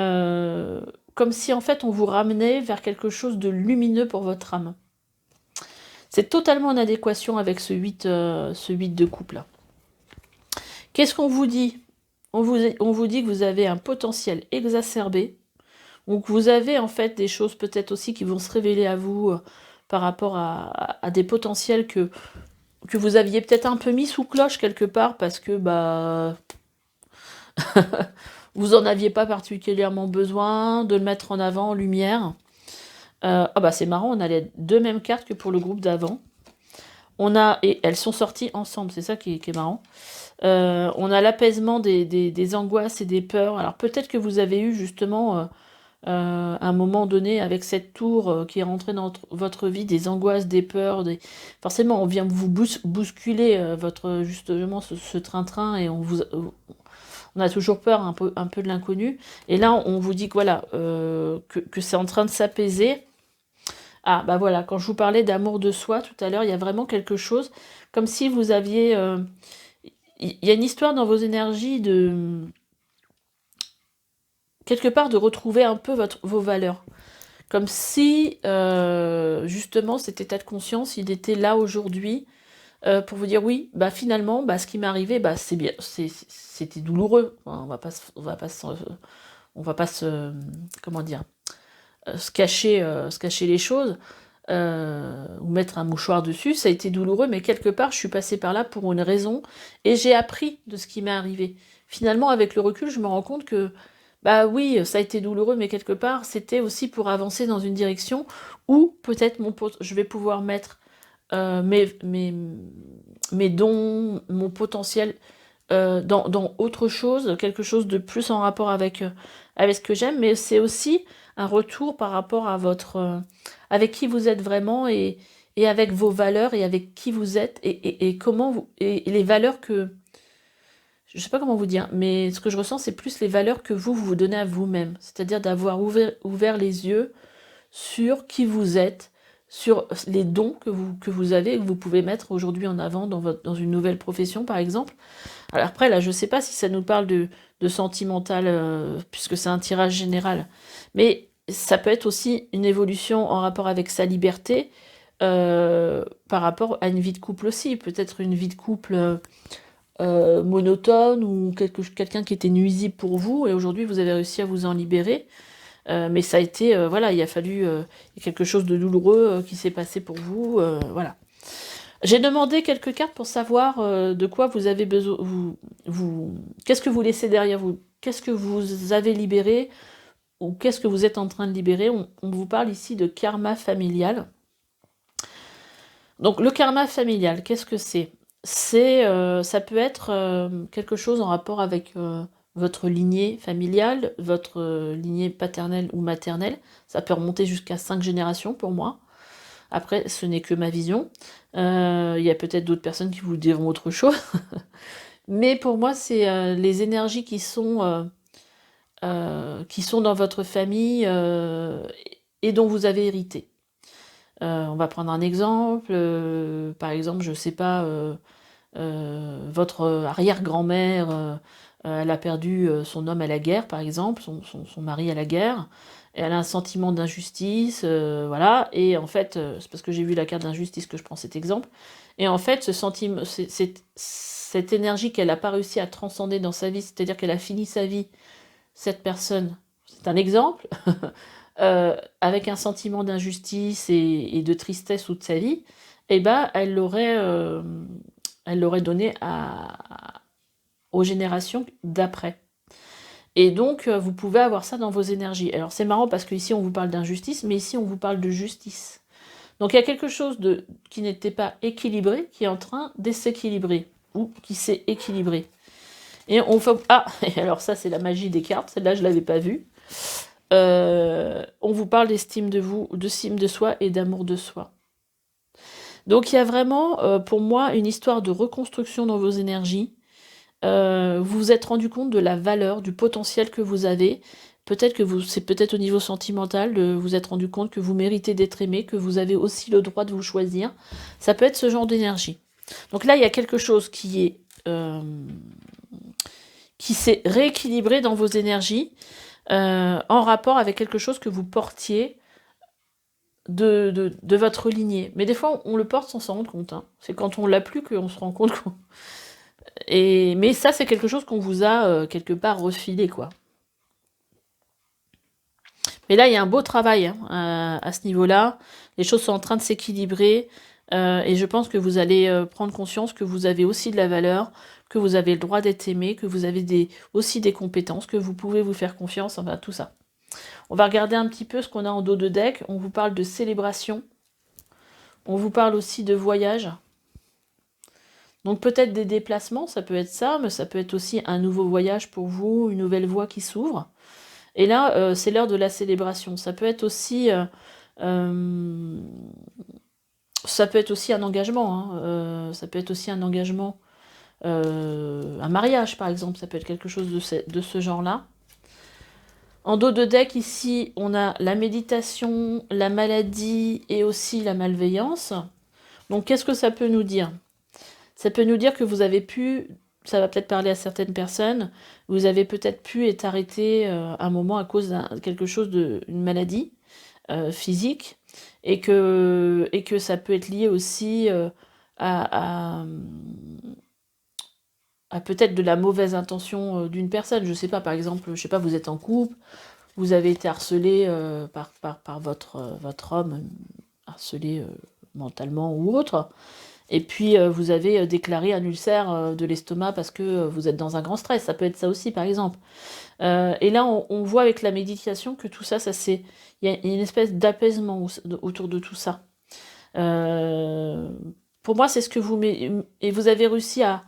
comme si en fait on vous ramenait vers quelque chose de lumineux pour votre âme. C'est totalement en adéquation avec ce 8 de coupe là. Qu'est-ce qu'on vous dit ? On vous dit que vous avez un potentiel exacerbé. Donc vous avez en fait des choses peut-être aussi qui vont se révéler à vous par rapport à des potentiels que vous aviez peut-être un peu mis sous cloche quelque part parce que vous en aviez pas particulièrement besoin de le mettre en avant, en lumière. C'est marrant, on a les deux mêmes cartes que pour le groupe d'avant. Et elles sont sorties ensemble, c'est ça qui est marrant. On a l'apaisement des angoisses et des peurs. Alors peut-être que vous avez eu justement à un moment donné avec cette tour qui est rentrée dans votre vie, des angoisses, des peurs, forcément on vient vous bousculer justement ce train-train et on a toujours peur un peu de l'inconnu. Et là on vous dit que voilà que c'est en train de s'apaiser. Ah bah voilà, quand je vous parlais d'amour de soi tout à l'heure, il y a vraiment quelque chose comme si vous aviez il y a une histoire dans vos énergies de quelque part de retrouver un peu vos valeurs. Comme si, justement, cet état de conscience, il était là aujourd'hui pour vous dire oui, finalement, ce qui m'est arrivé, c'est bien, c'était douloureux. Enfin, on va pas se, comment dire, se cacher les choses. ou mettre un mouchoir dessus, ça a été douloureux, mais quelque part, je suis passée par là pour une raison, et j'ai appris de ce qui m'est arrivé. Finalement, avec le recul, je me rends compte que, bah oui, ça a été douloureux, mais quelque part, c'était aussi pour avancer dans une direction où peut-être je vais pouvoir mettre mes dons, mon potentiel dans autre chose, quelque chose de plus en rapport avec ce que j'aime, mais c'est aussi un retour par rapport à avec qui vous êtes vraiment et avec vos valeurs et avec qui vous êtes et comment et les valeurs que, je sais pas comment vous dire, mais ce que je ressens, c'est plus les valeurs que vous donnez à vous-même, c'est-à-dire d'avoir ouvert les yeux sur qui vous êtes, sur les dons que vous avez et que vous pouvez mettre aujourd'hui en avant dans une nouvelle profession, par exemple. Alors après, là, je ne sais pas si ça nous parle de sentimental, puisque c'est un tirage général, mais ça peut être aussi une évolution en rapport avec sa liberté, par rapport à une vie de couple aussi. Peut-être une vie de couple monotone ou quelqu'un qui était nuisible pour vous, et aujourd'hui vous avez réussi à vous en libérer. Mais ça a été, voilà, il a fallu quelque chose de douloureux qui s'est passé pour vous, voilà. J'ai demandé quelques cartes pour savoir de quoi vous avez besoin, qu'est-ce que vous laissez derrière vous, qu'est-ce que vous avez libéré, ou qu'est-ce que vous êtes en train de libérer. On vous parle ici de karma familial. Donc le karma familial, qu'est-ce que c'est? Ça peut être quelque chose en rapport avec votre lignée familiale, votre lignée paternelle ou maternelle. Ça peut remonter jusqu'à 5 générations pour moi. Après, ce n'est que ma vision. Il y a peut-être d'autres personnes qui vous diront autre chose. Mais pour moi, c'est les énergies qui sont dans votre famille et dont vous avez hérité. On va prendre un exemple. Par exemple, je sais pas, votre arrière-grand-mère, elle a perdu son homme à la guerre, par exemple, son mari à la guerre. Et elle a un sentiment d'injustice, voilà. Et en fait, c'est parce que j'ai vu la carte d'injustice que je prends cet exemple. Et en fait, ce sentiment, cette énergie qu'elle n'a pas réussi à transcender dans sa vie, c'est-à-dire qu'elle a fini sa vie, cette personne, c'est un exemple, avec un sentiment d'injustice et de tristesse toute sa vie, eh ben, elle l'aurait donné aux générations d'après. Et donc, vous pouvez avoir ça dans vos énergies. Alors, c'est marrant parce qu'ici, on vous parle d'injustice, mais ici, on vous parle de justice. Donc, il y a quelque chose qui n'était pas équilibré, qui est en train de s'équilibrer, ou qui s'est équilibré. Et on fait... Ah, alors ça, c'est la magie des cartes. Celle-là, je ne l'avais pas vue. On vous parle d'estime de vous, d'estime de soi et d'amour de soi. Donc, il y a vraiment, pour moi, une histoire de reconstruction dans vos énergies. Vous vous êtes rendu compte de la valeur, du potentiel que vous avez. Peut-être que c'est peut-être au niveau sentimental, de vous êtes rendu compte que vous méritez d'être aimé, que vous avez aussi le droit de vous choisir. Ça peut être ce genre d'énergie. Donc là, il y a quelque chose qui s'est rééquilibré dans vos énergies, en rapport avec quelque chose que vous portiez de votre lignée. Mais des fois, on le porte sans s'en rendre compte. Hein. C'est quand on l'a plus qu'on se rend compte qu'on... Mais ça, c'est quelque chose qu'on vous a quelque part refilé, quoi. Mais là, il y a un beau travail hein, à ce niveau-là. Les choses sont en train de s'équilibrer. Et je pense que vous allez prendre conscience que vous avez aussi de la valeur, que vous avez le droit d'être aimé, que vous avez aussi des compétences, que vous pouvez vous faire confiance, enfin tout ça. On va regarder un petit peu ce qu'on a en dos de deck. On vous parle de célébration. On vous parle aussi de voyage. Donc peut-être des déplacements, ça peut être ça, mais ça peut être aussi un nouveau voyage pour vous, une nouvelle voie qui s'ouvre. Et là, c'est l'heure de la célébration. Ça peut être aussi un engagement. Hein. Ça peut être aussi un engagement, un mariage par exemple. Ça peut être quelque chose de ce genre-là. En dos de deck, ici, on a la méditation, la maladie et aussi la malveillance. Donc qu'est-ce que ça peut nous dire ? Ça peut nous dire que vous avez pu, ça va peut-être parler à certaines personnes, vous avez peut-être pu être arrêté un moment à cause de quelque chose, d'une maladie physique, et que ça peut être lié aussi à peut-être de la mauvaise intention d'une personne. Je sais pas, par exemple, je sais pas, vous êtes en couple, vous avez été harcelé par votre homme, harcelé mentalement ou autre. Et puis, vous avez déclaré un ulcère de l'estomac parce que vous êtes dans un grand stress. Ça peut être ça aussi, par exemple. Et là, on voit avec la méditation que tout ça, il y a une espèce d'apaisement autour de tout ça. Pour moi, c'est ce que et vous avez réussi à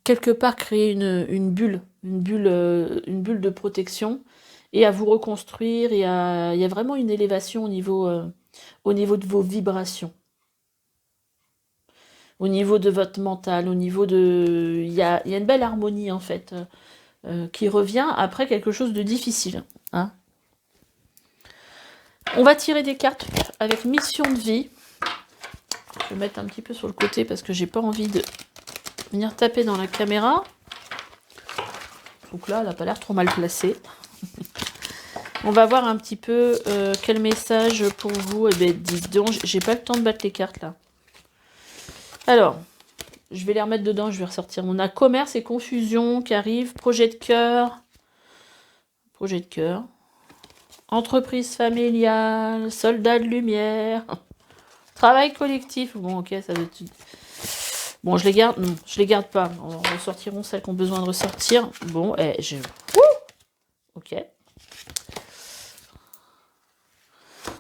quelque part créer une bulle, une bulle de protection et à vous reconstruire. Il y a vraiment une élévation au niveau de vos vibrations, au niveau de votre mental, il y a une belle harmonie en fait qui revient après quelque chose de difficile. Hein. On va tirer des cartes avec mission de vie. Je vais mettre un petit peu sur le côté parce que j'ai pas envie de venir taper dans la caméra. Donc là, elle n'a pas l'air trop mal placée. On va voir un petit peu quel message pour vous. Eh bien, dis donc, j'ai pas le temps de battre les cartes là. Alors, je vais les remettre dedans, je vais ressortir. On a commerce et confusion qui arrive, projet de cœur. Projet de cœur. Entreprise familiale, soldat de lumière. Travail collectif. Bon, ok, ça veut être... Bon, je les garde. Non, je les garde pas. On ressortiront celles qui ont besoin de ressortir. Bon, ok.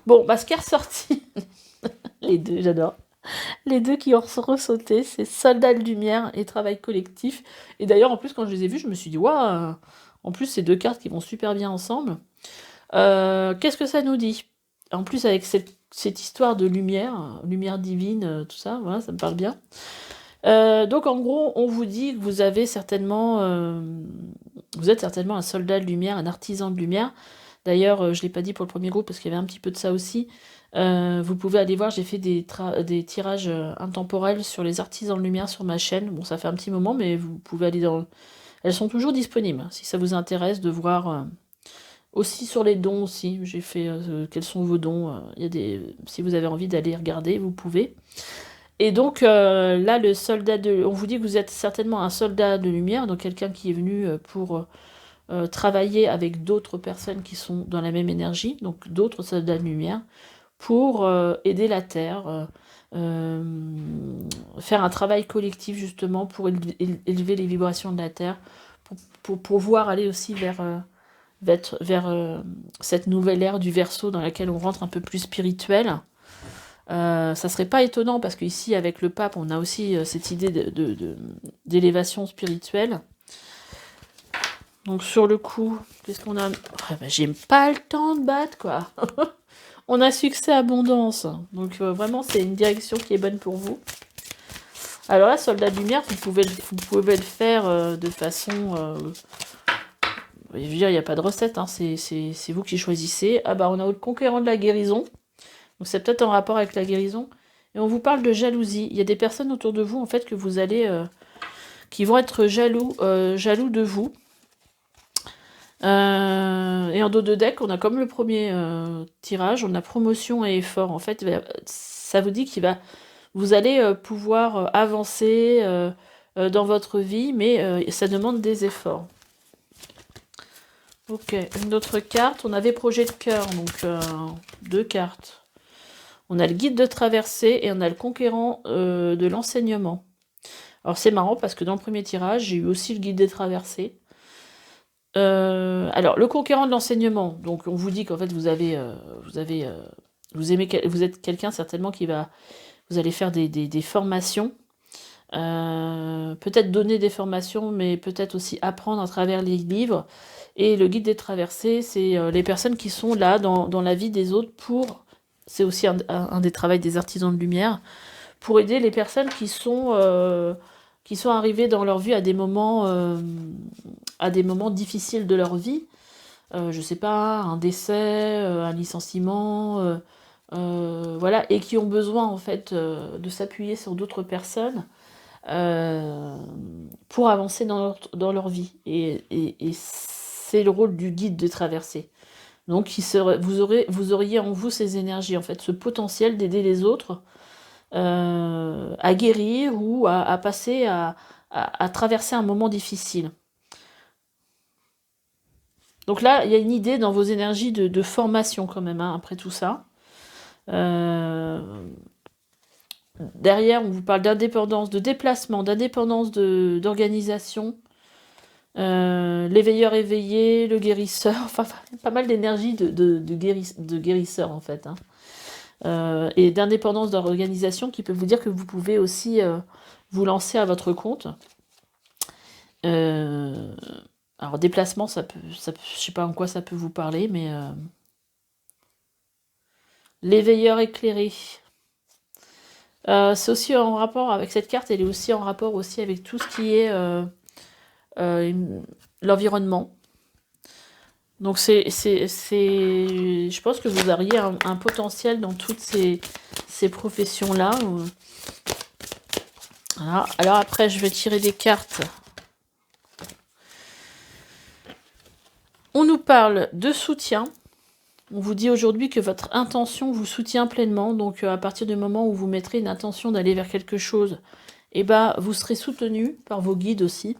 Bon, bah, ce qui est ressorti, les deux, j'adore. Les deux qui ont ressauté, c'est Soldat de lumière et Travail collectif. Et d'ailleurs, en plus, quand je les ai vus, je me suis dit, waouh, en plus, ces deux cartes qui vont super bien ensemble. Qu'est-ce que ça nous dit? En plus, avec cette histoire de lumière divine, tout ça, voilà, ça me parle bien. Donc, en gros, on vous dit que vous êtes certainement un soldat de lumière, un artisan de lumière. D'ailleurs, je ne l'ai pas dit pour le premier groupe parce qu'il y avait un petit peu de ça aussi. Vous pouvez aller voir, j'ai fait des tirages intemporels sur les artisans de lumière sur ma chaîne. Bon, ça fait un petit moment, mais vous pouvez aller dans... Elles sont toujours disponibles, si ça vous intéresse de voir... aussi sur les dons aussi, j'ai fait quels sont vos dons. Si vous avez envie d'aller regarder, vous pouvez. Et donc là, on vous dit que vous êtes certainement un soldat de lumière, donc quelqu'un qui est venu pour travailler avec d'autres personnes qui sont dans la même énergie, donc d'autres soldats de lumière, pour aider la Terre, faire un travail collectif justement pour élever les vibrations de la Terre, pour pouvoir aller aussi vers cette nouvelle ère du Verseau dans laquelle on rentre un peu plus spirituel. Ça serait pas étonnant parce qu'ici avec le pape on a aussi cette idée d'élévation spirituelle. Donc sur le coup, qu'est-ce qu'on a? J'ai pas le temps de battre quoi. On a succès abondance. Donc vraiment c'est une direction qui est bonne pour vous. Alors là, soldat de lumière, vous pouvez le faire de façon... je veux dire, il n'y a pas de recette, hein, c'est vous qui choisissez. Ah bah on a le conquérant de la guérison. Donc c'est peut-être en rapport avec la guérison. Et on vous parle de jalousie. Il y a des personnes autour de vous, en fait, que vous allez... qui vont être jaloux de vous. Et en dos de deck, on a comme le premier tirage, on a promotion et effort. En fait, ça vous dit vous allez pouvoir avancer dans votre vie, mais ça demande des efforts. Ok, une autre carte. On avait projet de cœur, donc 2 cartes. On a le guide de traversée et on a le conquérant de l'enseignement. Alors c'est marrant parce que dans le premier êtirage, j'ai eu aussi le guide des traversées. Alors le conquérant de l'enseignement, donc on vous dit qu'en fait vous êtes quelqu'un certainement vous allez faire des formations, peut-être donner des formations, mais peut-être aussi apprendre à travers les livres. Et le guide des traversées, c'est les personnes qui sont là dans la vie des autres c'est aussi un des travaux des artisans de lumière, pour aider les personnes qui sont arrivées dans leur vie à des moments difficiles de leur vie. Je sais pas, un décès, un licenciement, voilà, et qui ont besoin en fait de s'appuyer sur d'autres personnes pour avancer dans leur vie. Et c'est le rôle du guide de traversée. Donc vous auriez en vous ces énergies, en fait, ce potentiel d'aider les autres à guérir ou à passer à traverser un moment difficile. Donc là, il y a une idée dans vos énergies de formation quand même, hein, après tout ça. Derrière, on vous parle d'indépendance, de déplacement, d'indépendance d'organisation. L'éveilleur éveillé, le guérisseur, enfin pas mal d'énergie de guérisseur en fait. Et d'indépendance d'organisation qui peut vous dire que vous pouvez aussi vous lancer à votre compte. Alors déplacement, je sais pas en quoi ça peut vous parler, mais l'éveilleur éclairé. C'est aussi en rapport avec cette carte, elle est aussi en rapport aussi avec tout ce qui est l'environnement. Donc je pense que vous auriez un potentiel dans toutes ces professions-là. Voilà. Alors après, je vais tirer des cartes. On nous parle de soutien. On vous dit aujourd'hui que votre intention vous soutient pleinement. Donc à partir du moment où vous mettrez une intention d'aller vers quelque chose, eh ben, vous serez soutenu par vos guides aussi.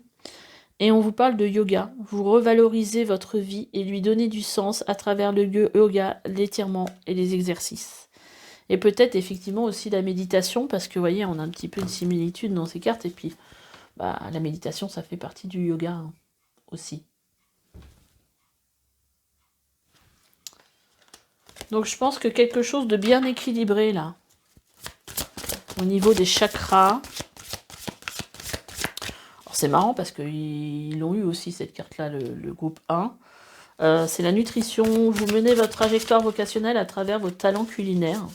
Et on vous parle de yoga. Vous revalorisez votre vie et lui donnez du sens à travers le yoga, l'étirement et les exercices. Et peut-être effectivement aussi la méditation, parce que vous voyez, on a un petit peu une similitude dans ces cartes. Et puis, bah, la méditation, ça fait partie du yoga hein, aussi. Donc je pense que quelque chose de bien équilibré là. Au niveau des chakras. C'est marrant parce qu'ils l'ont eu aussi cette carte-là, le groupe 1. C'est la nutrition. Vous menez votre trajectoire vocationnelle à travers vos talents culinaires.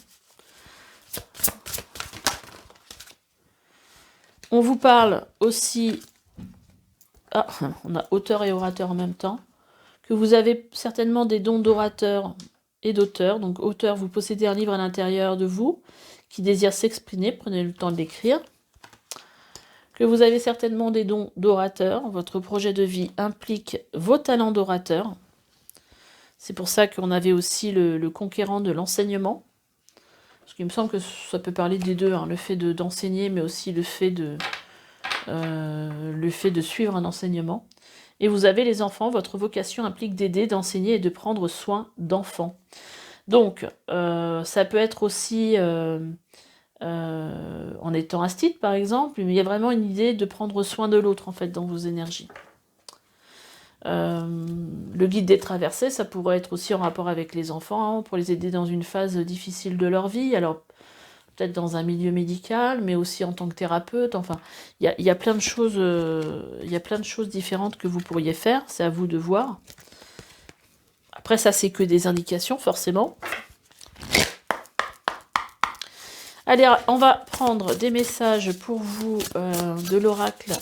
On vous parle aussi... Ah, on a auteur et orateur en même temps. Que vous avez certainement des dons d'orateur et d'auteur. Donc auteur, vous possédez un livre à l'intérieur de vous qui désire s'exprimer. Prenez le temps de l'écrire. Que vous avez certainement des dons d'orateur. Votre projet de vie implique vos talents d'orateur. C'est pour ça qu'on avait aussi le conquérant de l'enseignement. Parce qu'il me semble que ça peut parler des deux, hein, le fait d'enseigner, mais aussi le fait de suivre un enseignement. Et vous avez les enfants, votre vocation implique d'aider, d'enseigner et de prendre soin d'enfants. Donc, ça peut être aussi... en étant astite par exemple, mais il y a vraiment une idée de prendre soin de l'autre en fait dans vos énergies. Le guide des traversées, ça pourrait être aussi en rapport avec les enfants, hein, pour les aider dans une phase difficile de leur vie, alors peut-être dans un milieu médical, mais aussi en tant que thérapeute, enfin, il y a plein de choses, différentes que vous pourriez faire, c'est à vous de voir. Après ça, c'est que des indications, forcément. Allez, on va prendre des messages pour vous de l'oracle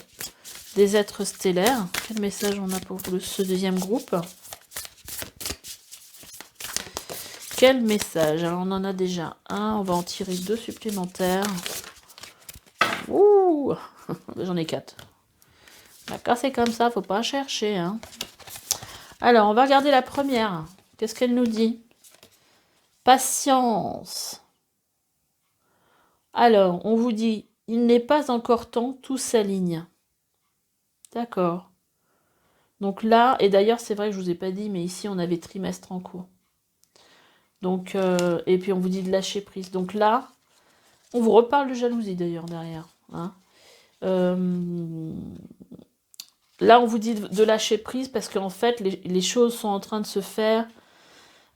des êtres stellaires. Quel message on a pour ce deuxième groupe? Quel message? Alors, on en a déjà un. On va en tirer 2 supplémentaires. Ouh. J'en ai 4. D'accord, c'est comme ça, faut pas chercher. Hein. Alors, on va regarder la première. Qu'est-ce qu'elle nous dit? Patience. Alors, on vous dit, il n'est pas encore temps, tout s'aligne. D'accord. Donc là, et d'ailleurs, c'est vrai que je vous ai pas dit, mais ici, on avait trimestre en cours. Donc, et puis on vous dit de lâcher prise. Donc là, on vous reparle de jalousie d'ailleurs derrière. Hein. Là, on vous dit de lâcher prise parce qu'en fait, les choses sont en train de se faire.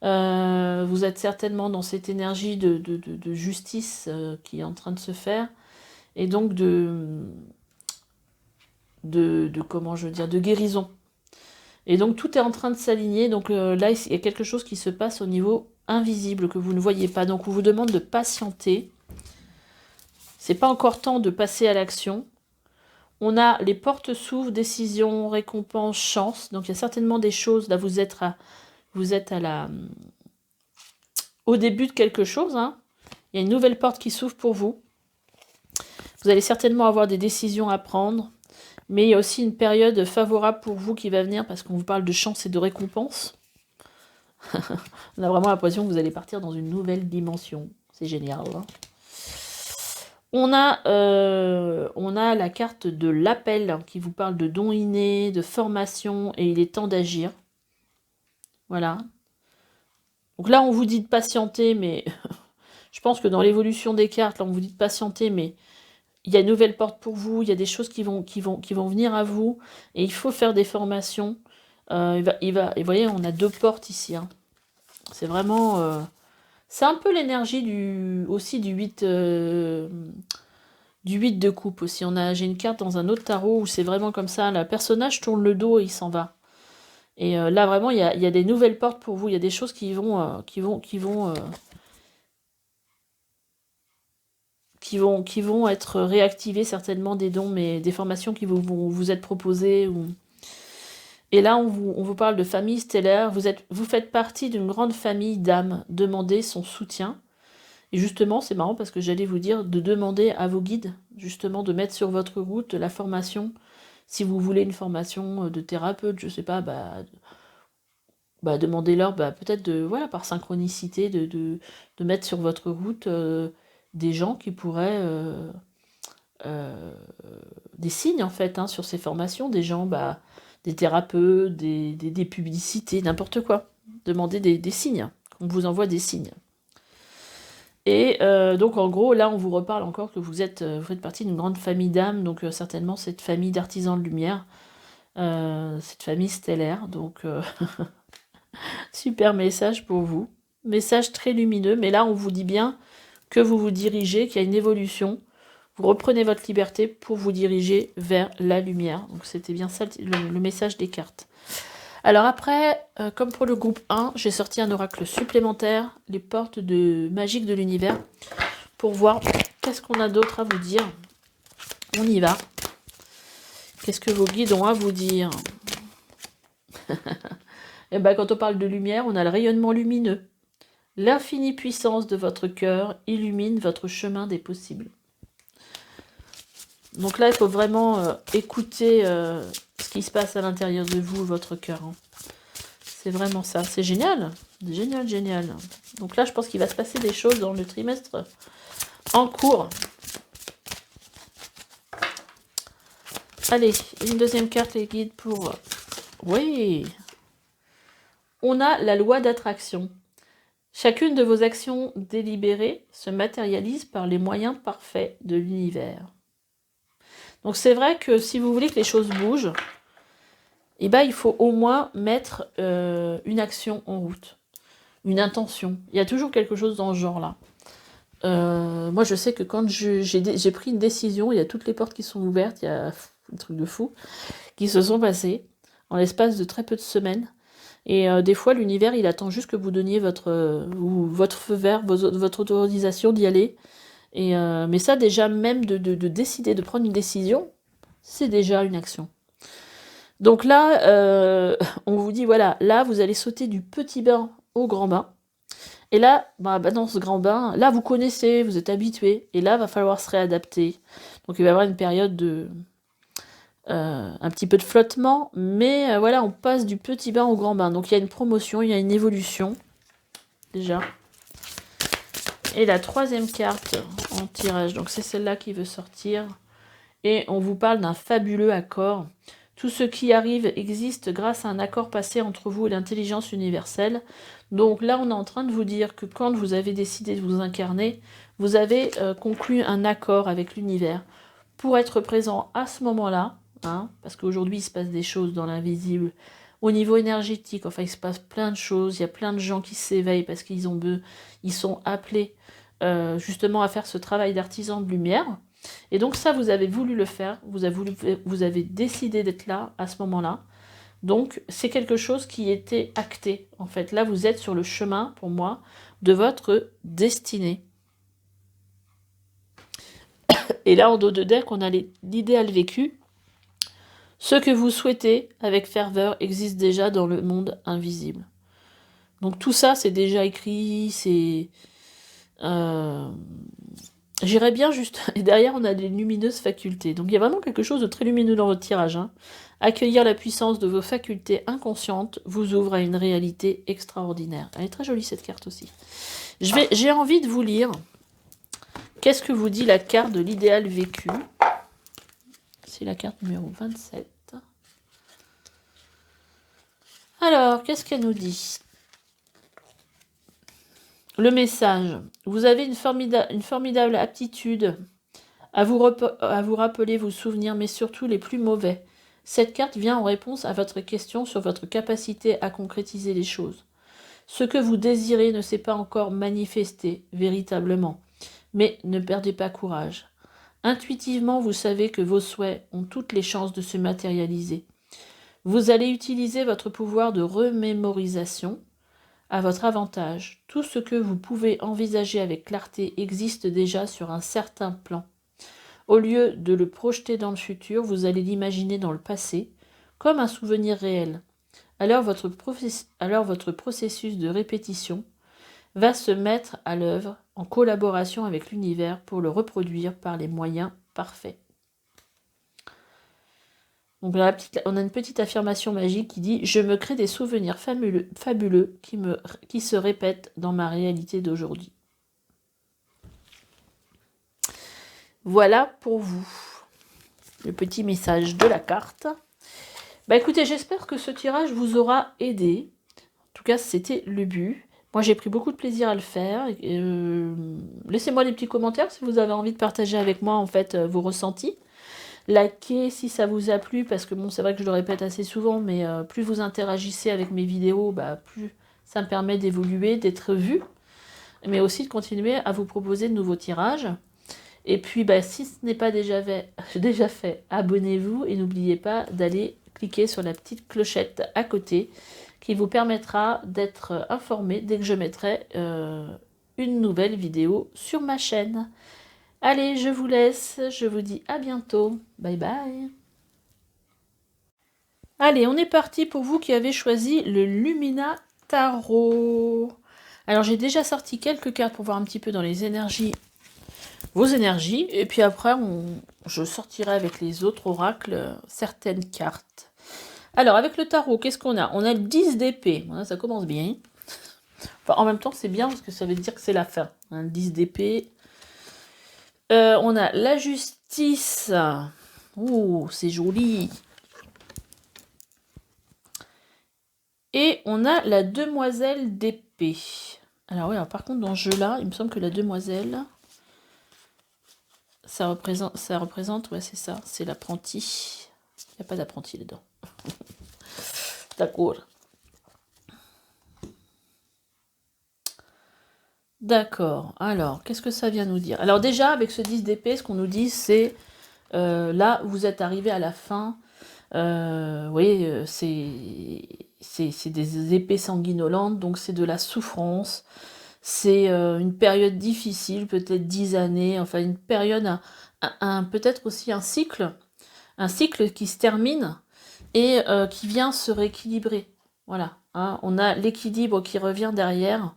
Vous êtes certainement dans cette énergie de justice qui est en train de se faire. Et donc comment je veux dire, de guérison. Et donc tout est en train de s'aligner. Donc là, il y a quelque chose qui se passe au niveau invisible que vous ne voyez pas. Donc on vous demande de patienter. C'est pas encore temps de passer à l'action. On a les portes s'ouvrent, décision, récompense, chance. Donc il y a certainement des choses. Là, vous êtes au début de quelque chose. Hein. Il y a une nouvelle porte qui s'ouvre pour vous. Vous allez certainement avoir des décisions à prendre. Mais il y a aussi une période favorable pour vous qui va venir parce qu'on vous parle de chance et de récompense. On a vraiment l'impression que vous allez partir dans une nouvelle dimension. C'est génial. Hein. On a la carte de l'appel hein, qui vous parle de dons innés, de formation, et il est temps d'agir. Voilà. Donc là, on vous dit de patienter, mais Je pense que dans l'évolution des cartes, là on vous dit de patienter, mais il y a une nouvelle porte pour vous, il y a des choses qui vont venir à vous, et il faut faire des formations. Et vous voyez, on a 2 portes ici. Hein. C'est vraiment... c'est un peu l'énergie aussi du 8, du 8 de coupe aussi. J'ai une carte dans un autre tarot où c'est vraiment comme ça. Le personnage tourne le dos et il s'en va. Et là, vraiment, il y a des nouvelles portes pour vous. Il y a des choses qui vont être réactivées, certainement des dons, mais des formations qui vont vous être proposées. Et là, on vous parle de famille stellaire. Vous faites partie d'une grande famille d'âmes. Demandez son soutien. Et justement, c'est marrant parce que j'allais vous dire de demander à vos guides, justement, de mettre sur votre route la formation. Si vous voulez une formation de thérapeute, je sais pas, demandez-leur peut-être voilà, par synchronicité de mettre sur votre route des gens qui pourraient des signes en fait hein, sur ces formations, des gens, des thérapeutes, des publicités, n'importe quoi. Demandez des signes, on vous envoie des signes. Et donc en gros, là on vous reparle encore que vous faites partie d'une grande famille d'âmes, donc certainement cette famille d'artisans de lumière, cette famille stellaire, donc super message pour vous. Message très lumineux, mais là on vous dit bien que vous vous dirigez, qu'il y a une évolution. Vous reprenez votre liberté pour vous diriger vers la lumière. Donc c'était bien ça le message des cartes. Alors après, comme pour le groupe 1, j'ai sorti un oracle supplémentaire, les portes magiques de l'univers, pour voir qu'est-ce qu'on a d'autre à vous dire. On y va. Qu'est-ce que vos guides ont à vous dire? Et quand on parle de lumière, on a le rayonnement lumineux. L'infinie puissance de votre cœur illumine votre chemin des possibles. Donc là, il faut vraiment écouter ce qui se passe à l'intérieur de vous, votre cœur. Hein. C'est vraiment ça. C'est génial. Génial, génial. Donc là, je pense qu'il va se passer des choses dans le trimestre en cours. Allez, une deuxième carte, les guides pour... Oui. On a la loi d'attraction. Chacune de vos actions délibérées se matérialise par les moyens parfaits de l'univers. Donc c'est vrai que si vous voulez que les choses bougent, il faut au moins mettre une action en route, une intention. Il y a toujours quelque chose dans ce genre-là. Moi, je sais que quand j'ai pris une décision, il y a toutes les portes qui sont ouvertes, il y a des trucs de fou qui se sont passés en l'espace de très peu de semaines. Et des fois, l'univers, il attend juste que vous donniez votre feu vert, votre autorisation d'y aller. Mais ça, déjà, même de décider, de prendre une décision, c'est déjà une action. Donc là, on vous dit, voilà, là, vous allez sauter du petit bain au grand bain. Et là, dans ce grand bain, là, vous connaissez, vous êtes habitué. Et là, va falloir se réadapter. Donc, il va y avoir une période un petit peu de flottement. Mais voilà, on passe du petit bain au grand bain. Donc, il y a une promotion, il y a une évolution. Déjà. Et la troisième carte en tirage, donc c'est celle-là qui veut sortir. Et on vous parle d'un fabuleux accord. Tout ce qui arrive existe grâce à un accord passé entre vous et l'intelligence universelle. Donc là, on est en train de vous dire que quand vous avez décidé de vous incarner, vous avez conclu un accord avec l'univers pour être présent à ce moment-là, hein, parce qu'aujourd'hui, il se passe des choses dans l'invisible. Au niveau énergétique, enfin, il se passe plein de choses. Il y a plein de gens qui s'éveillent parce qu'ils sont appelés justement à faire ce travail d'artisan de lumière. Et donc ça, vous avez voulu le faire, vous avez décidé d'être là à ce moment-là. Donc c'est quelque chose qui était acté. En fait, là, vous êtes sur le chemin, pour moi, de votre destinée. Et là, en dos de deck, on a l'idéal vécu. Ce que vous souhaitez avec ferveur existe déjà dans le monde invisible. Donc tout ça, c'est déjà écrit, c'est... J'irais bien juste... Et derrière, on a des lumineuses facultés. Donc il y a vraiment quelque chose de très lumineux dans votre tirage. Hein. Accueillir la puissance de vos facultés inconscientes vous ouvre à une réalité extraordinaire. Elle est très jolie, cette carte aussi. J'ai envie de vous lire. Qu'est-ce que vous dit la carte de l'idéal vécu? C'est la carte numéro 27. Alors, qu'est-ce qu'elle nous dit? Le message. Vous avez une formidable aptitude à vous rappeler vos souvenirs, mais surtout les plus mauvais. Cette carte vient en réponse à votre question sur votre capacité à concrétiser les choses. Ce que vous désirez ne s'est pas encore manifesté véritablement, mais ne perdez pas courage. Intuitivement, vous savez que vos souhaits ont toutes les chances de se matérialiser. Vous allez utiliser votre pouvoir de remémorisation à votre avantage. Tout ce que vous pouvez envisager avec clarté existe déjà sur un certain plan. Au lieu de le projeter dans le futur, vous allez l'imaginer dans le passé, comme un souvenir réel. Alors votre processus de répétition va se mettre à l'œuvre en collaboration avec l'univers pour le reproduire par les moyens parfaits. Donc on a une petite affirmation magique qui dit « Je me crée des souvenirs fabuleux qui se répètent dans ma réalité d'aujourd'hui. » Voilà pour vous le petit message de la carte. Bah écoutez, j'espère que ce tirage vous aura aidé. En tout cas, c'était le but. Moi, j'ai pris beaucoup de plaisir à le faire. Laissez-moi des petits commentaires si vous avez envie de partager avec moi en fait vos ressentis. Likez si ça vous a plu, parce que bon, c'est vrai que je le répète assez souvent, mais plus vous interagissez avec mes vidéos, bah, plus ça me permet d'évoluer, d'être vu, mais aussi de continuer à vous proposer de nouveaux tirages. Et puis, bah, si ce n'est pas déjà fait, abonnez-vous et n'oubliez pas d'aller cliquer sur la petite clochette à côté qui vous permettra d'être informé dès que je mettrai une nouvelle vidéo sur ma chaîne. Allez, je vous laisse, je vous dis à bientôt. Bye bye. Allez, on est parti pour vous qui avez choisi le Lumina Tarot. Alors, j'ai déjà sorti quelques cartes pour voir un petit peu dans les énergies, vos énergies. Et puis après, je sortirai avec les autres oracles certaines cartes. Alors, avec le tarot, qu'est-ce qu'on a? On a le 10 d'épée. Voilà, ça commence bien. Enfin, en même temps, c'est bien parce que ça veut dire que c'est la fin. Hein, le 10 d'épée. On a la justice. Oh, c'est joli. Et on a la demoiselle d'épée. Alors oui, alors par contre, dans ce jeu-là, il me semble que la demoiselle, ça représente, ouais, c'est ça, c'est l'apprenti. Il n'y a pas d'apprenti dedans. D'accord. D'accord. Alors, qu'est-ce que ça vient nous dire? Alors déjà, avec ce 10 d'épée, ce qu'on nous dit, c'est là, vous êtes arrivé à la fin. Vous voyez, c'est des épées sanguinolentes, donc c'est de la souffrance. C'est une période difficile, peut-être 10 années, enfin une période, peut-être aussi un cycle qui se termine et qui vient se rééquilibrer. Voilà, hein, on a l'équilibre qui revient derrière.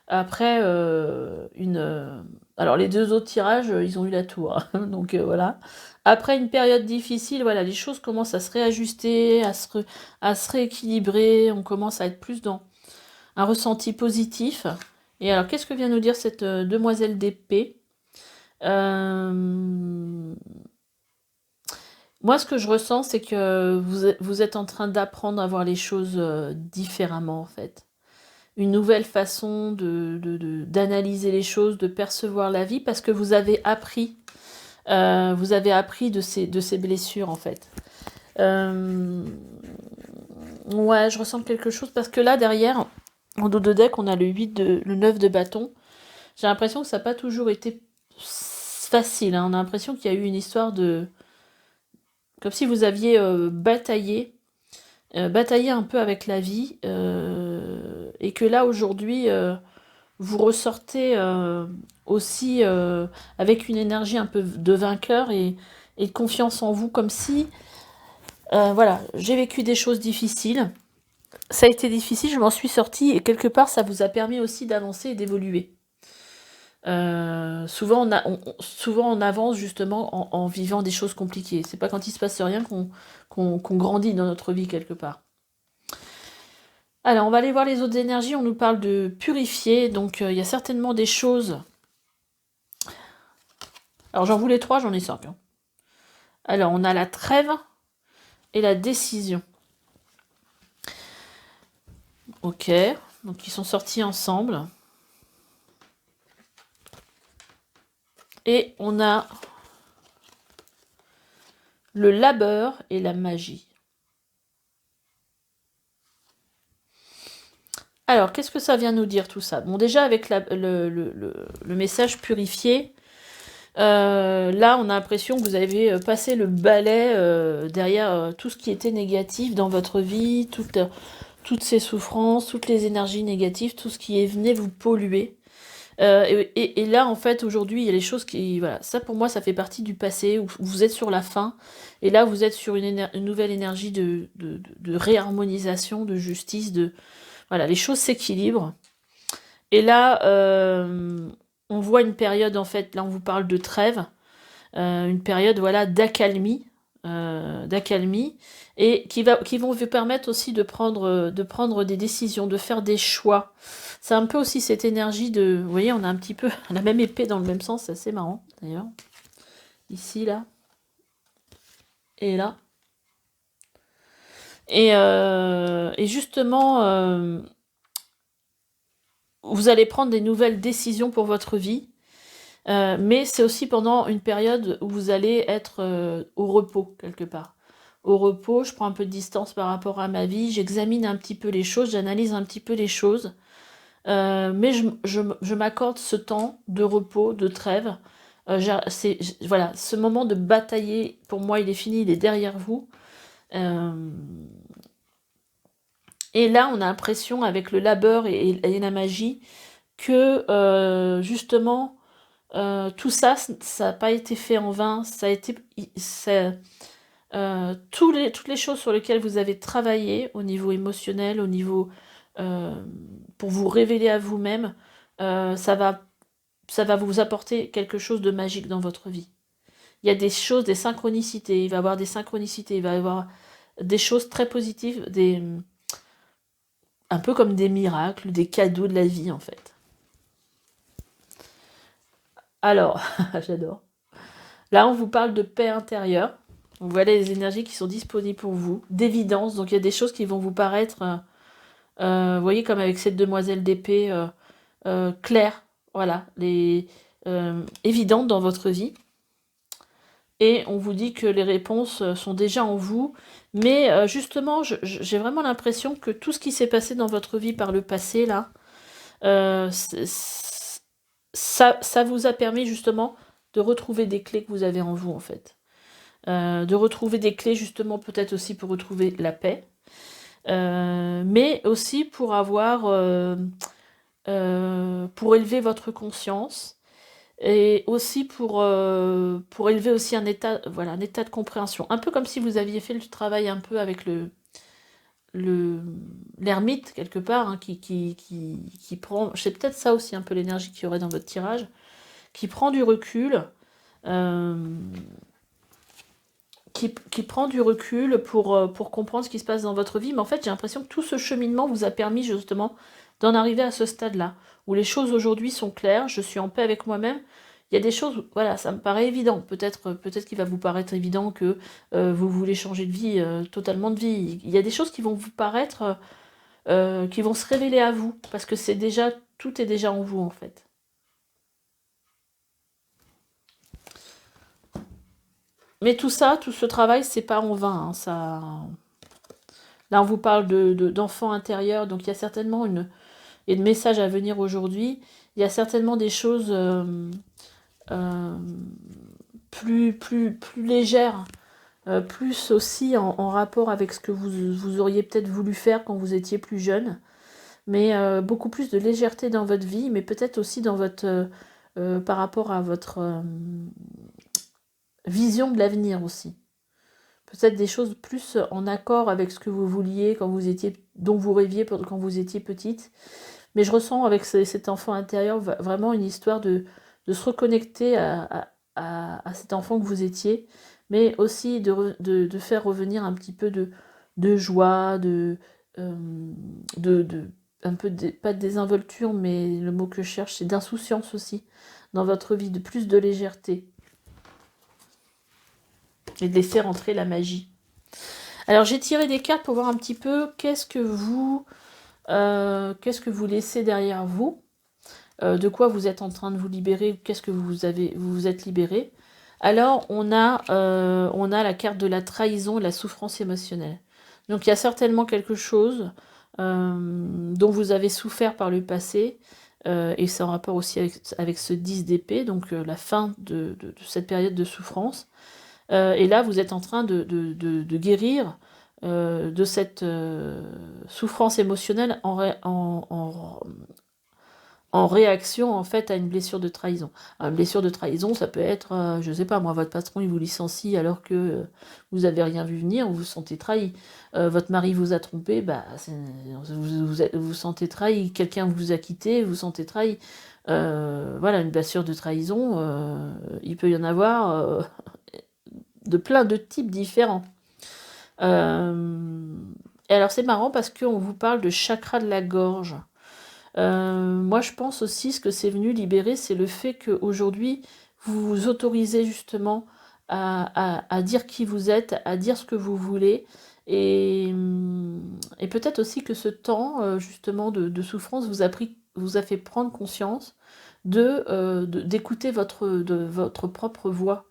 Après, alors les deux autres tirages, ils ont eu la tour. Hein, donc voilà. Après une période difficile, voilà, les choses commencent à se réajuster, à se rééquilibrer. On commence à être plus dans un ressenti positif. Et alors, qu'est-ce que vient nous dire cette demoiselle d'épée? Moi, ce que je ressens, c'est que vous êtes en train d'apprendre à voir les choses différemment, en fait. Une nouvelle façon d'analyser les choses, de percevoir la vie, parce que vous avez appris de ces blessures, en fait. Ouais, je ressens quelque chose, parce que là, derrière, en dos de deck, on a le 9 de bâton. J'ai l'impression que ça n'a pas toujours été facile. Hein. On a l'impression qu'il y a eu une histoire de... Comme si vous aviez bataillé un peu avec la vie, et que là, aujourd'hui, vous ressortez aussi avec une énergie un peu de vainqueur et de confiance en vous, comme si, voilà, j'ai vécu des choses difficiles, ça a été difficile, je m'en suis sortie, et quelque part, ça vous a permis aussi d'avancer et d'évoluer. Souvent on avance justement en vivant des choses compliquées. C'est pas quand il se passe rien qu'on grandit dans notre vie quelque part. Alors on va aller voir les autres énergies. On nous parle de purifier, donc il y a certainement des choses. Alors j'en voulais 3, j'en ai 5. Hein. Alors on a la trêve et la décision. Ok, donc ils sont sortis ensemble. Et on a le labeur et la magie. Alors, qu'est-ce que ça vient nous dire tout ça? Bon, déjà avec le message purifié, là on a l'impression que vous avez passé le balai derrière tout ce qui était négatif dans votre vie, toutes ces souffrances, toutes les énergies négatives, tout ce qui est venu vous polluer. Et là, en fait, aujourd'hui, il y a les choses qui... Voilà, ça pour moi, ça fait partie du passé, où vous êtes sur la fin, et là, vous êtes sur une nouvelle énergie de réharmonisation, de justice, Voilà, les choses s'équilibrent. Et là, on voit une période, en fait, là, on vous parle de trêve, une période, voilà, d'accalmie, et qui vont vous permettre aussi de prendre des décisions, de faire des choix. C'est un peu aussi cette énergie de... Vous voyez, on a un petit peu la même épée dans le même sens, c'est assez marrant, d'ailleurs. Ici, là. Et là. Et justement, vous allez prendre des nouvelles décisions pour votre vie. Mais c'est aussi pendant une période où vous allez être au repos, quelque part. Au repos, je prends un peu de distance par rapport à ma vie, j'examine un petit peu les choses, j'analyse un petit peu les choses, mais je m'accorde ce temps de repos, de trêve. Voilà, ce moment de batailler, pour moi, il est fini, il est derrière vous. Et là, on a l'impression, avec le labeur et la magie, que justement... tout ça, ça n'a pas été fait en vain, ça a été... toutes les choses sur lesquelles vous avez travaillé, au niveau émotionnel, au niveau... euh, pour vous révéler à vous-même, ça va vous apporter quelque chose de magique dans votre vie. Il y a des choses, des synchronicités, il va y avoir des synchronicités, il va y avoir des choses très positives, un peu comme des miracles, des cadeaux de la vie, en fait. Alors, j'adore. Là, on vous parle de paix intérieure. Donc, voilà les énergies qui sont disponibles pour vous, d'évidence. Donc, il y a des choses qui vont vous paraître, vous voyez, comme avec cette demoiselle d'épée, claires, voilà, évidentes dans votre vie. Et on vous dit que les réponses sont déjà en vous. Mais justement, j'ai vraiment l'impression que tout ce qui s'est passé dans votre vie par le passé, là, ça vous a permis justement de retrouver des clés que vous avez en vous, en fait. De retrouver des clés justement peut-être aussi pour retrouver la paix, mais aussi pour pour élever votre conscience et aussi pour élever aussi un état, voilà, un état de compréhension. Un peu comme si vous aviez fait le travail un peu avec l'ermite quelque part, hein, qui prend, c'est peut-être ça aussi un peu l'énergie qu'il y aurait dans votre tirage, qui prend du recul, euh, qui prend du recul pour comprendre ce qui se passe dans votre vie. Mais en fait, j'ai l'impression que tout ce cheminement vous a permis justement d'en arriver à ce stade-là, où les choses aujourd'hui sont claires, je suis en paix avec moi-même. Il y a des choses, voilà, ça me paraît évident. Peut-être qu'il va vous paraître évident que vous voulez changer de vie, totalement de vie. Il y a des choses qui vont vous paraître, qui vont se révéler à vous, parce que tout est déjà en vous, en fait. Mais tout ça, tout ce travail, c'est pas en vain, hein, ça... Là, on vous parle d'enfants intérieurs, donc il y a certainement et de messages à venir aujourd'hui. Il y a certainement des choses euh, plus légères, plus aussi en rapport avec ce que vous auriez peut-être voulu faire quand vous étiez plus jeune, mais beaucoup plus de légèreté dans votre vie, mais peut-être aussi dans par rapport à votre vision de l'avenir aussi. Peut-être des choses plus en accord avec ce que vous vouliez dont vous rêviez quand vous étiez petite. Mais je ressens avec cet enfant intérieur vraiment une histoire de se reconnecter à cet enfant que vous étiez, mais aussi de faire revenir un petit peu de joie, euh, un peu pas de désinvolture, mais le mot que je cherche, c'est d'insouciance aussi dans votre vie, de plus de légèreté et de laisser rentrer la magie. Alors j'ai tiré des cartes pour voir un petit peu qu'est-ce que vous laissez derrière vous. de quoi vous êtes en train de vous libérer, qu'est-ce que vous vous êtes libéré. Alors, on a la carte de la trahison et de la souffrance émotionnelle. Donc, il y a certainement quelque chose dont vous avez souffert par le passé, et c'est en rapport aussi avec ce 10 d'épée, donc la fin de cette période de souffrance. Et là, vous êtes en train de guérir de cette souffrance émotionnelle en réaction en fait à une blessure de trahison. Alors, une blessure de trahison, ça peut être, je sais pas moi, votre patron il vous licencie alors que vous avez rien vu venir, vous vous sentez trahi. Votre mari vous a trompé, bah, vous vous sentez trahi. Quelqu'un vous a quitté, vous vous sentez trahi. Voilà, une blessure de trahison, il peut y en avoir de plein de types différents. Et alors c'est marrant parce qu'on vous parle de chakra de la gorge. Moi, je pense aussi ce que c'est venu libérer, c'est le fait qu'aujourd'hui, vous vous autorisez justement à dire qui vous êtes, à dire ce que vous voulez, et peut-être aussi que ce temps, justement, de souffrance vous a fait prendre conscience d'écouter votre propre voix,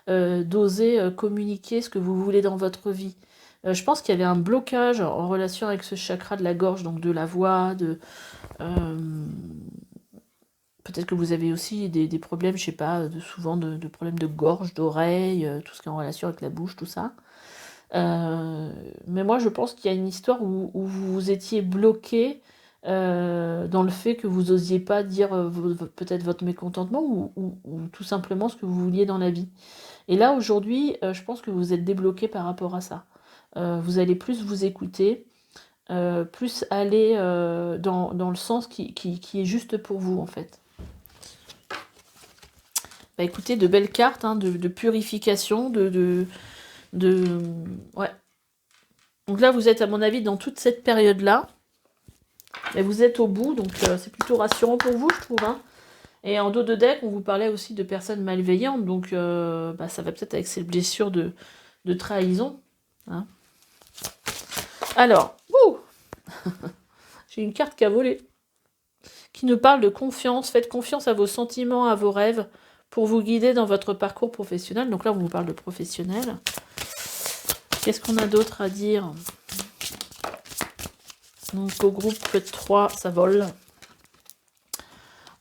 d'oser communiquer ce que vous voulez dans votre vie. Je pense qu'il y avait un blocage en relation avec ce chakra de la gorge, donc de la voix, peut-être que vous avez aussi des problèmes, je sais pas, souvent de problèmes de gorge, d'oreille, tout ce qui est en relation avec la bouche, tout ça. Mais moi, je pense qu'il y a une histoire où vous étiez bloqué dans le fait que vous n'osiez pas dire peut-être votre mécontentement ou tout simplement ce que vous vouliez dans la vie. Et là, aujourd'hui, je pense que vous êtes débloqué par rapport à ça. Vous allez plus vous écouter, plus aller dans le sens qui est juste pour vous, en fait. Bah écoutez, de belles cartes, hein, de purification, ouais. Donc là, vous êtes, à mon avis, dans toute cette période-là. Et vous êtes au bout, donc c'est plutôt rassurant pour vous, je trouve. Hein. Et en dos de deck, on vous parlait aussi de personnes malveillantes, donc bah, ça va peut-être avec ces blessures de trahison. Hein. Alors, j'ai une carte qui a volé, qui nous parle de confiance. Faites confiance à vos sentiments, à vos rêves, pour vous guider dans votre parcours professionnel. Donc là, on vous parle de professionnel. Qu'est-ce qu'on a d'autre à dire? Donc au groupe 3, ça vole.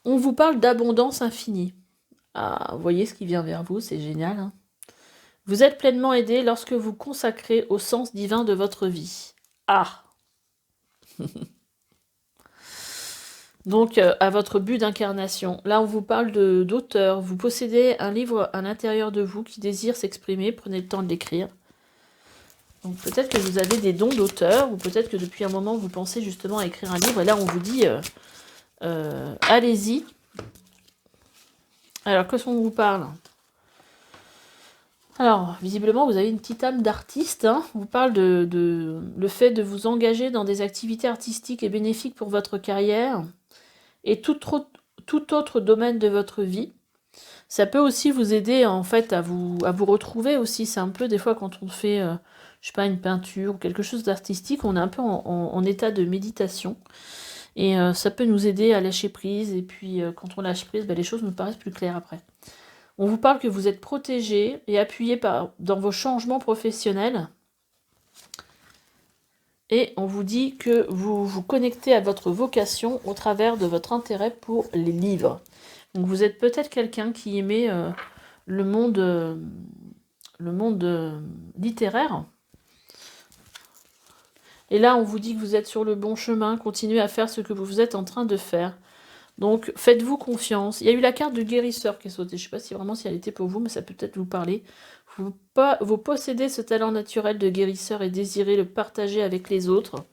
On vous parle d'abondance infinie. Ah, vous voyez ce qui vient vers vous, c'est génial. Hein. Vous êtes pleinement aidé lorsque vous consacrez au sens divin de votre vie. Ah. Donc, à votre but d'incarnation. Là, on vous parle d'auteur. Vous possédez un livre à l'intérieur de vous qui désire s'exprimer. Prenez le temps de l'écrire. Donc, peut-être que vous avez des dons d'auteur, ou peut-être que depuis un moment, vous pensez justement à écrire un livre. Et là, on vous dit, allez-y. Alors, qu'est-ce qu'on vous parle? Alors, visiblement, vous avez une petite âme d'artiste. Hein. On vous parle de le fait de vous engager dans des activités artistiques et bénéfiques pour votre carrière et tout autre domaine de votre vie. Ça peut aussi vous aider en fait à vous retrouver aussi. C'est un peu des fois quand on fait, je sais pas, une peinture ou quelque chose d'artistique, on est un peu en état de méditation. Et ça peut nous aider à lâcher prise. Et puis quand on lâche prise, les choses nous paraissent plus claires après. On vous parle que vous êtes protégé et appuyé dans vos changements professionnels. Et on vous dit que vous vous connectez à votre vocation au travers de votre intérêt pour les livres. Donc vous êtes peut-être quelqu'un qui aimait le monde littéraire. Et là, on vous dit que vous êtes sur le bon chemin. Continuez à faire ce que vous êtes en train de faire. Donc, faites-vous confiance. Il y a eu la carte de guérisseur qui est sautée. Je ne sais pas si vraiment si elle était pour vous, mais ça peut peut-être vous parler. Vous possédez ce talent naturel de guérisseur et désirez le partager avec les autres.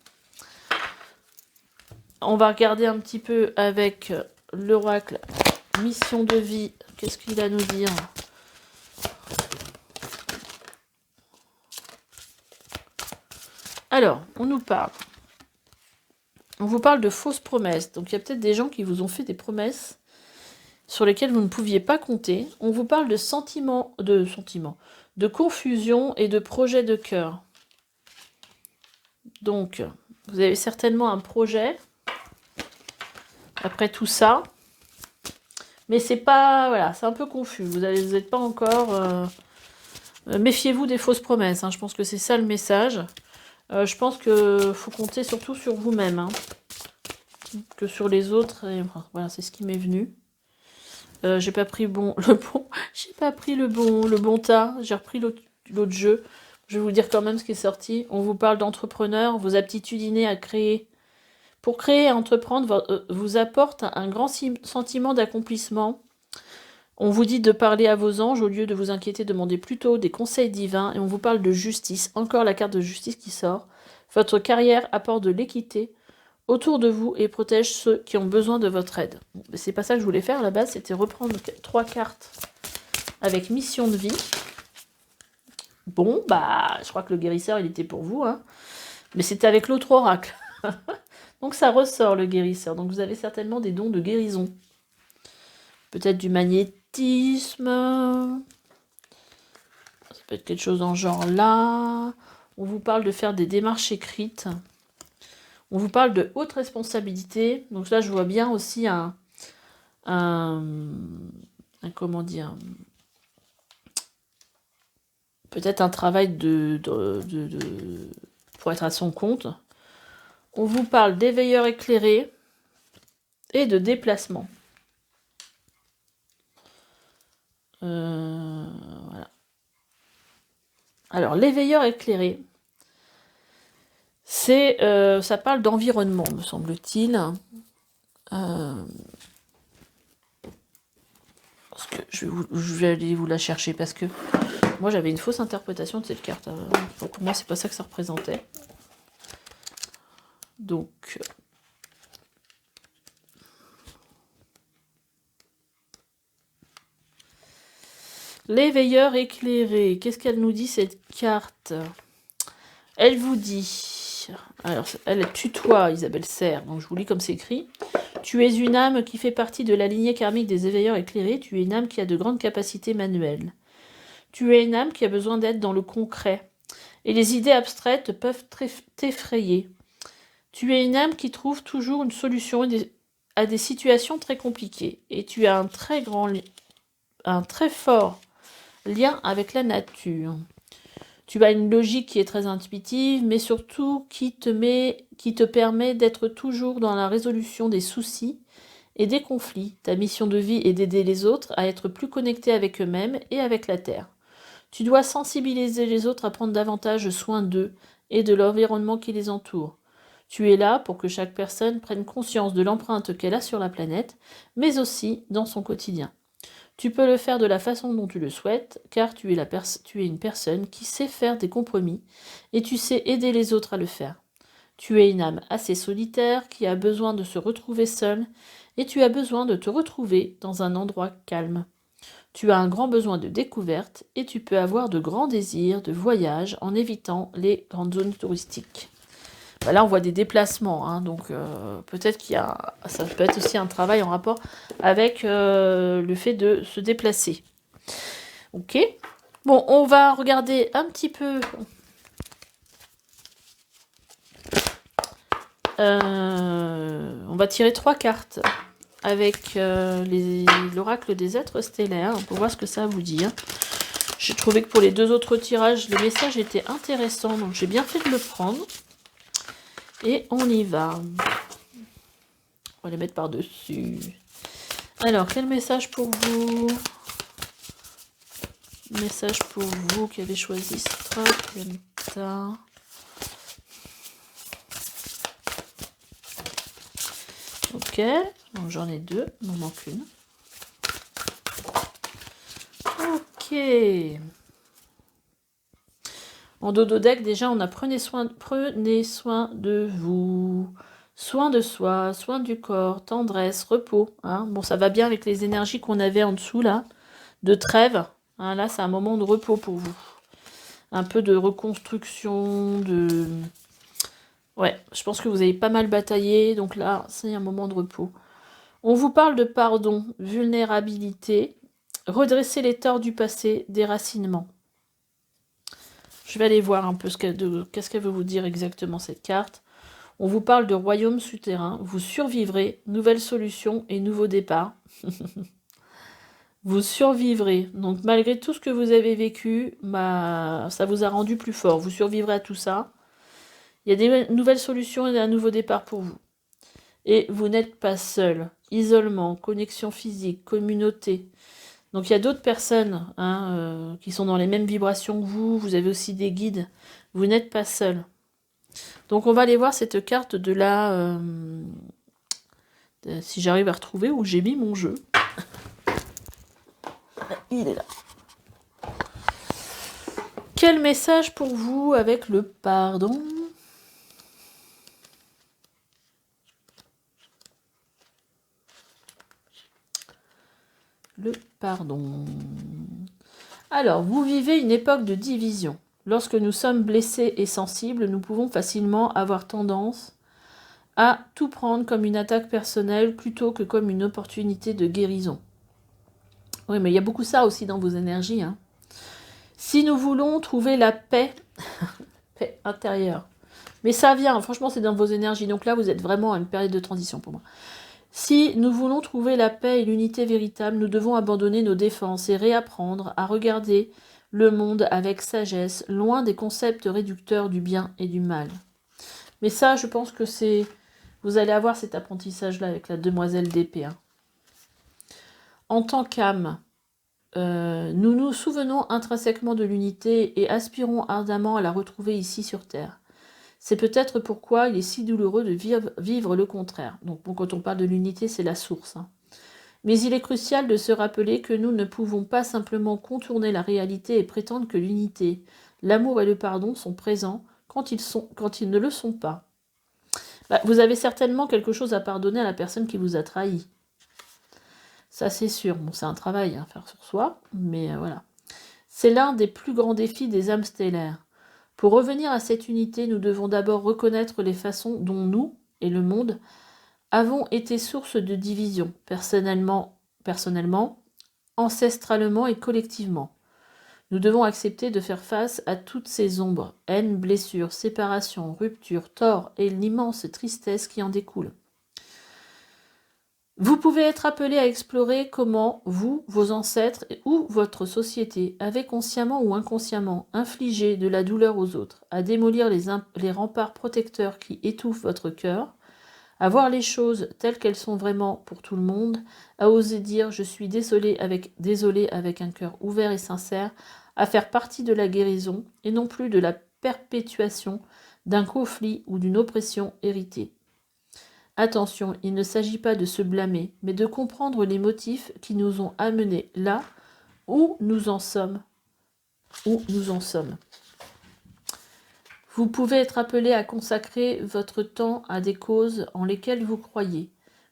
On va regarder un petit peu avec l'oracle mission de vie. Qu'est-ce qu'il a à nous dire? Alors, on nous parle. On vous parle de fausses promesses. Donc il y a peut-être des gens qui vous ont fait des promesses sur lesquelles vous ne pouviez pas compter. On vous parle de sentiments, de confusion et de projets de cœur. Donc, vous avez certainement un projet. Après tout ça, Mais c'est pas... Voilà, c'est un peu confus. Vous n'êtes pas encore... méfiez-vous des fausses promesses. Hein. Je pense que c'est ça le message. Je pense qu'il faut compter surtout sur vous-même. Hein, que sur les autres. Et, voilà, c'est ce qui m'est venu. J'ai pas pris j'ai pas pris le bon tas. J'ai repris l'autre jeu. Je vais vous dire quand même ce qui est sorti. On vous parle d'entrepreneur, vos aptitudes innées à créer. Pour créer et entreprendre, vous apporte un grand sentiment d'accomplissement. On vous dit de parler à vos anges au lieu de vous inquiéter, demandez plutôt des conseils divins. Et on vous parle de justice. Encore la carte de justice qui sort. Votre carrière apporte de l'équité autour de vous et protège ceux qui ont besoin de votre aide. Bon, c'est pas ça que je voulais faire à la base, c'était reprendre 3 cartes avec mission de vie. Bon, bah, je crois que le guérisseur, il était pour vous, hein. Mais c'était avec l'autre oracle. Donc ça ressort, le guérisseur. Donc vous avez certainement des dons de guérison. Peut-être du magnétisme. Ça peut être quelque chose dans ce genre là. On vous parle de faire des démarches écrites. On vous parle de haute responsabilité. Donc là, je vois bien aussi un comment dire, peut-être un travail pour être à son compte. On vous parle d'éveilleur éclairé et de déplacement. Voilà. Alors, l'éveilleur éclairé, c'est, ça parle d'environnement, me semble-t-il. Parce que je vais aller vous la chercher, parce que moi, j'avais une fausse interprétation de cette carte. Pour moi, c'est pas ça que ça représentait. Donc... L'éveilleur éclairé. Qu'est-ce qu'elle nous dit, cette carte? Elle vous dit... Alors, elle tutoie Isabelle Serre, donc je vous lis comme c'est écrit. Tu es une âme qui fait partie de la lignée karmique des éveilleurs éclairés. Tu es une âme qui a de grandes capacités manuelles. Tu es une âme qui a besoin d'être dans le concret. Et les idées abstraites peuvent t'effrayer. Tu es une âme qui trouve toujours une solution à des situations très compliquées. Et tu as un très fort lien avec la nature. Tu as une logique qui est très intuitive, mais surtout qui te permet d'être toujours dans la résolution des soucis et des conflits. Ta mission de vie est d'aider les autres à être plus connectés avec eux-mêmes et avec la Terre. Tu dois sensibiliser les autres à prendre davantage soin d'eux et de l'environnement qui les entoure. Tu es là pour que chaque personne prenne conscience de l'empreinte qu'elle a sur la planète, mais aussi dans son quotidien. Tu peux le faire de la façon dont tu le souhaites, car tu es une personne qui sait faire des compromis et tu sais aider les autres à le faire. Tu es une âme assez solitaire qui a besoin de se retrouver seule et tu as besoin de te retrouver dans un endroit calme. Tu as un grand besoin de découverte et tu peux avoir de grands désirs de voyage en évitant les grandes zones touristiques. Là, on voit des déplacements, hein, donc peut-être ça peut être aussi un travail en rapport avec le fait de se déplacer. Ok. Bon, on va regarder un petit peu. On va tirer 3 cartes avec l'oracle des êtres stellaires pour voir ce que ça vous dit. Hein. J'ai trouvé que pour les 2 autres tirages, les messages étaient intéressants, donc j'ai bien fait de le prendre. Et on y va. On va les mettre par-dessus. Alors, quel message pour vous? Message pour vous qui avez choisi Strata. Ok, donc j'en ai 2, il m'en manque une. Ok. En dodo deck, déjà, on a prenez soin de vous. Soin de soi, soin du corps, tendresse, repos. Hein. Bon, ça va bien avec les énergies qu'on avait en dessous, là, de trêve. Hein, là, c'est un moment de repos pour vous. Un peu de reconstruction, de... Ouais, je pense que vous avez pas mal bataillé, donc là, c'est un moment de repos. On vous parle de pardon, vulnérabilité, redresser les torts du passé, déracinement. Je vais aller voir un peu qu'est-ce qu'elle veut vous dire exactement, cette carte. On vous parle de royaume souterrain. Vous survivrez, nouvelle solution et nouveau départ. Vous survivrez. Donc malgré tout ce que vous avez vécu, bah, ça vous a rendu plus fort. Vous survivrez à tout ça. Il y a des nouvelles solutions et un nouveau départ pour vous. Et vous n'êtes pas seul. Isolement, connexion physique, communauté. Donc il y a d'autres personnes hein, qui sont dans les mêmes vibrations que vous. Vous avez aussi des guides. Vous n'êtes pas seul. Donc on va aller voir cette carte de la... si j'arrive à retrouver où j'ai mis mon jeu. Il est là. Quel message pour vous avec le pardon? Le pardon. Alors, vous vivez une époque de division. Lorsque nous sommes blessés et sensibles, nous pouvons facilement avoir tendance à tout prendre comme une attaque personnelle plutôt que comme une opportunité de guérison. Oui, mais il y a beaucoup ça aussi dans vos énergies. Hein. Si nous voulons trouver la paix, paix intérieure, mais ça vient, franchement, c'est dans vos énergies. Donc là, vous êtes vraiment à une période de transition pour moi. Si nous voulons trouver la paix et l'unité véritable, nous devons abandonner nos défenses et réapprendre à regarder le monde avec sagesse, loin des concepts réducteurs du bien et du mal. Mais ça, je pense que c'est... Vous allez avoir cet apprentissage-là avec la demoiselle d'épée. Hein. En tant qu'âme, nous nous souvenons intrinsèquement de l'unité et aspirons ardemment à la retrouver ici sur Terre. C'est peut-être pourquoi il est si douloureux de vivre le contraire. Donc bon, quand on parle de l'unité, c'est la source. Hein. Mais il est crucial de se rappeler que nous ne pouvons pas simplement contourner la réalité et prétendre que l'unité, l'amour et le pardon sont présents quand ils ne le sont pas. Bah, vous avez certainement quelque chose à pardonner à la personne qui vous a trahi. Ça, c'est sûr. Bon, c'est un travail à faire sur soi, mais voilà. C'est l'un des plus grands défis des âmes stellaires. Pour revenir à cette unité, nous devons d'abord reconnaître les façons dont nous, et le monde, avons été source de division, personnellement, ancestralement et collectivement. Nous devons accepter de faire face à toutes ces ombres, haine, blessures, séparation, rupture, tort et l'immense tristesse qui en découle. Vous pouvez être appelé à explorer comment vous, vos ancêtres ou votre société avez consciemment ou inconsciemment infligé de la douleur aux autres, à démolir les remparts protecteurs qui étouffent votre cœur, à voir les choses telles qu'elles sont vraiment pour tout le monde, à oser dire je suis désolé avec un cœur ouvert et sincère, à faire partie de la guérison et non plus de la perpétuation d'un conflit ou d'une oppression héritée. Attention, il ne s'agit pas de se blâmer, mais de comprendre les motifs qui nous ont amenés là où nous en sommes. Vous pouvez être appelé à consacrer votre temps à des causes en lesquelles vous croyez,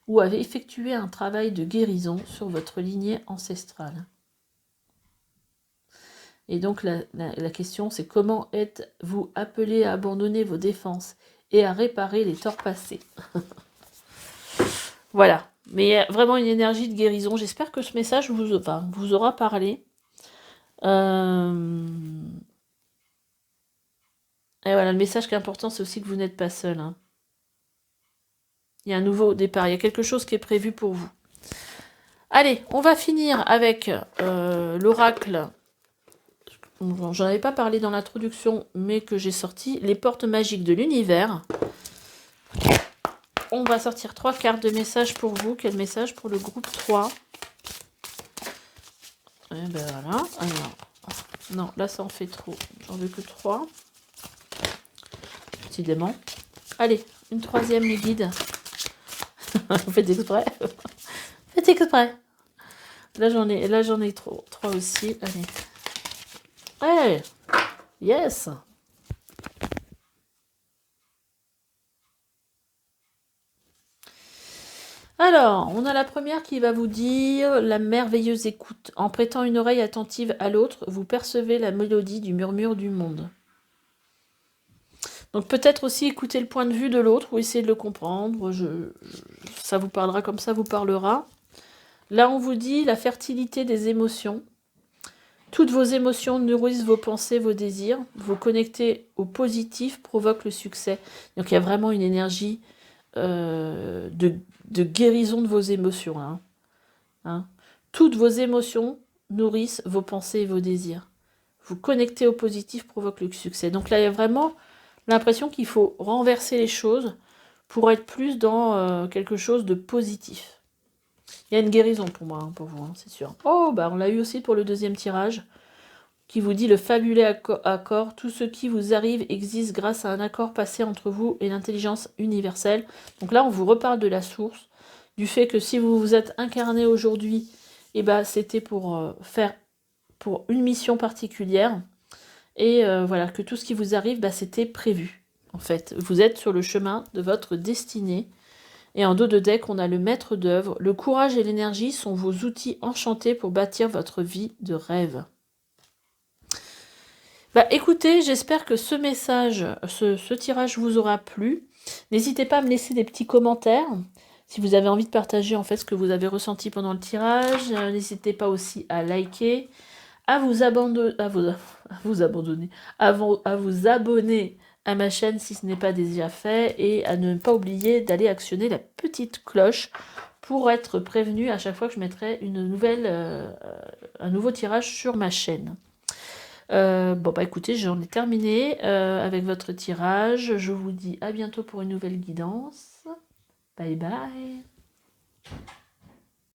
ou à effectuer un travail de guérison sur votre lignée ancestrale. Et donc la question, c'est comment êtes-vous appelé à abandonner vos défenses et à réparer les torts passés. Voilà, mais il y a vraiment une énergie de guérison. J'espère que ce message vous aura parlé. Et voilà, le message qui est important, c'est aussi que vous n'êtes pas seul. Hein. Il y a un nouveau départ, il y a quelque chose qui est prévu pour vous. Allez, on va finir avec l'oracle. J'en avais pas parlé dans l'introduction, mais que j'ai sorti. Les portes magiques de l'univers. On va sortir 3 cartes de message pour vous. Quel message pour le groupe 3? Et ben voilà. Alors, non, là ça en fait trop. J'en veux que 3. Petit démon. Allez, une troisième, les guides. Vous faites exprès. Faites exprès. Là j'en ai 3 aussi. Allez. Hey, yes. Alors, on a la première qui va vous dire la merveilleuse écoute. En prêtant une oreille attentive à l'autre, vous percevez la mélodie du murmure du monde. Donc peut-être aussi écouter le point de vue de l'autre ou essayer de le comprendre. Ça vous parlera comme ça vous parlera. Là, on vous dit la fertilité des émotions. Toutes vos émotions nourrissent vos pensées, vos désirs. Vous connecter au positif provoque le succès. Donc il y a vraiment une énergie de guérison de vos émotions. Hein. Toutes vos émotions nourrissent vos pensées et vos désirs. Vous connecter au positif provoque le succès. Donc là, il y a vraiment l'impression qu'il faut renverser les choses pour être plus dans quelque chose de positif. Il y a une guérison pour moi, pour vous, c'est sûr. Oh, bah on l'a eu aussi pour le deuxième tirage, qui vous dit le fabuleux accord. Tout ce qui vous arrive existe grâce à un accord passé entre vous et l'intelligence universelle. Donc là, on vous reparle de la source, du fait que si vous vous êtes incarné aujourd'hui, eh ben, c'était pour faire pour une mission particulière. Et voilà, que tout ce qui vous arrive, bah, c'était prévu. En fait, vous êtes sur le chemin de votre destinée. Et en dos de deck, on a le maître d'œuvre. Le courage et l'énergie sont vos outils enchantés pour bâtir votre vie de rêve. Bah écoutez, j'espère que ce message, ce tirage vous aura plu. N'hésitez pas à me laisser des petits commentaires si vous avez envie de partager en fait ce que vous avez ressenti pendant le tirage. N'hésitez pas aussi à liker, à vous abandonner, à vous abonner à ma chaîne si ce n'est pas déjà fait et à ne pas oublier d'aller actionner la petite cloche pour être prévenu à chaque fois que je mettrai un nouveau tirage sur ma chaîne. Bon bah écoutez, j'en ai terminé avec votre tirage. Je vous dis à bientôt pour une nouvelle guidance. Bye bye.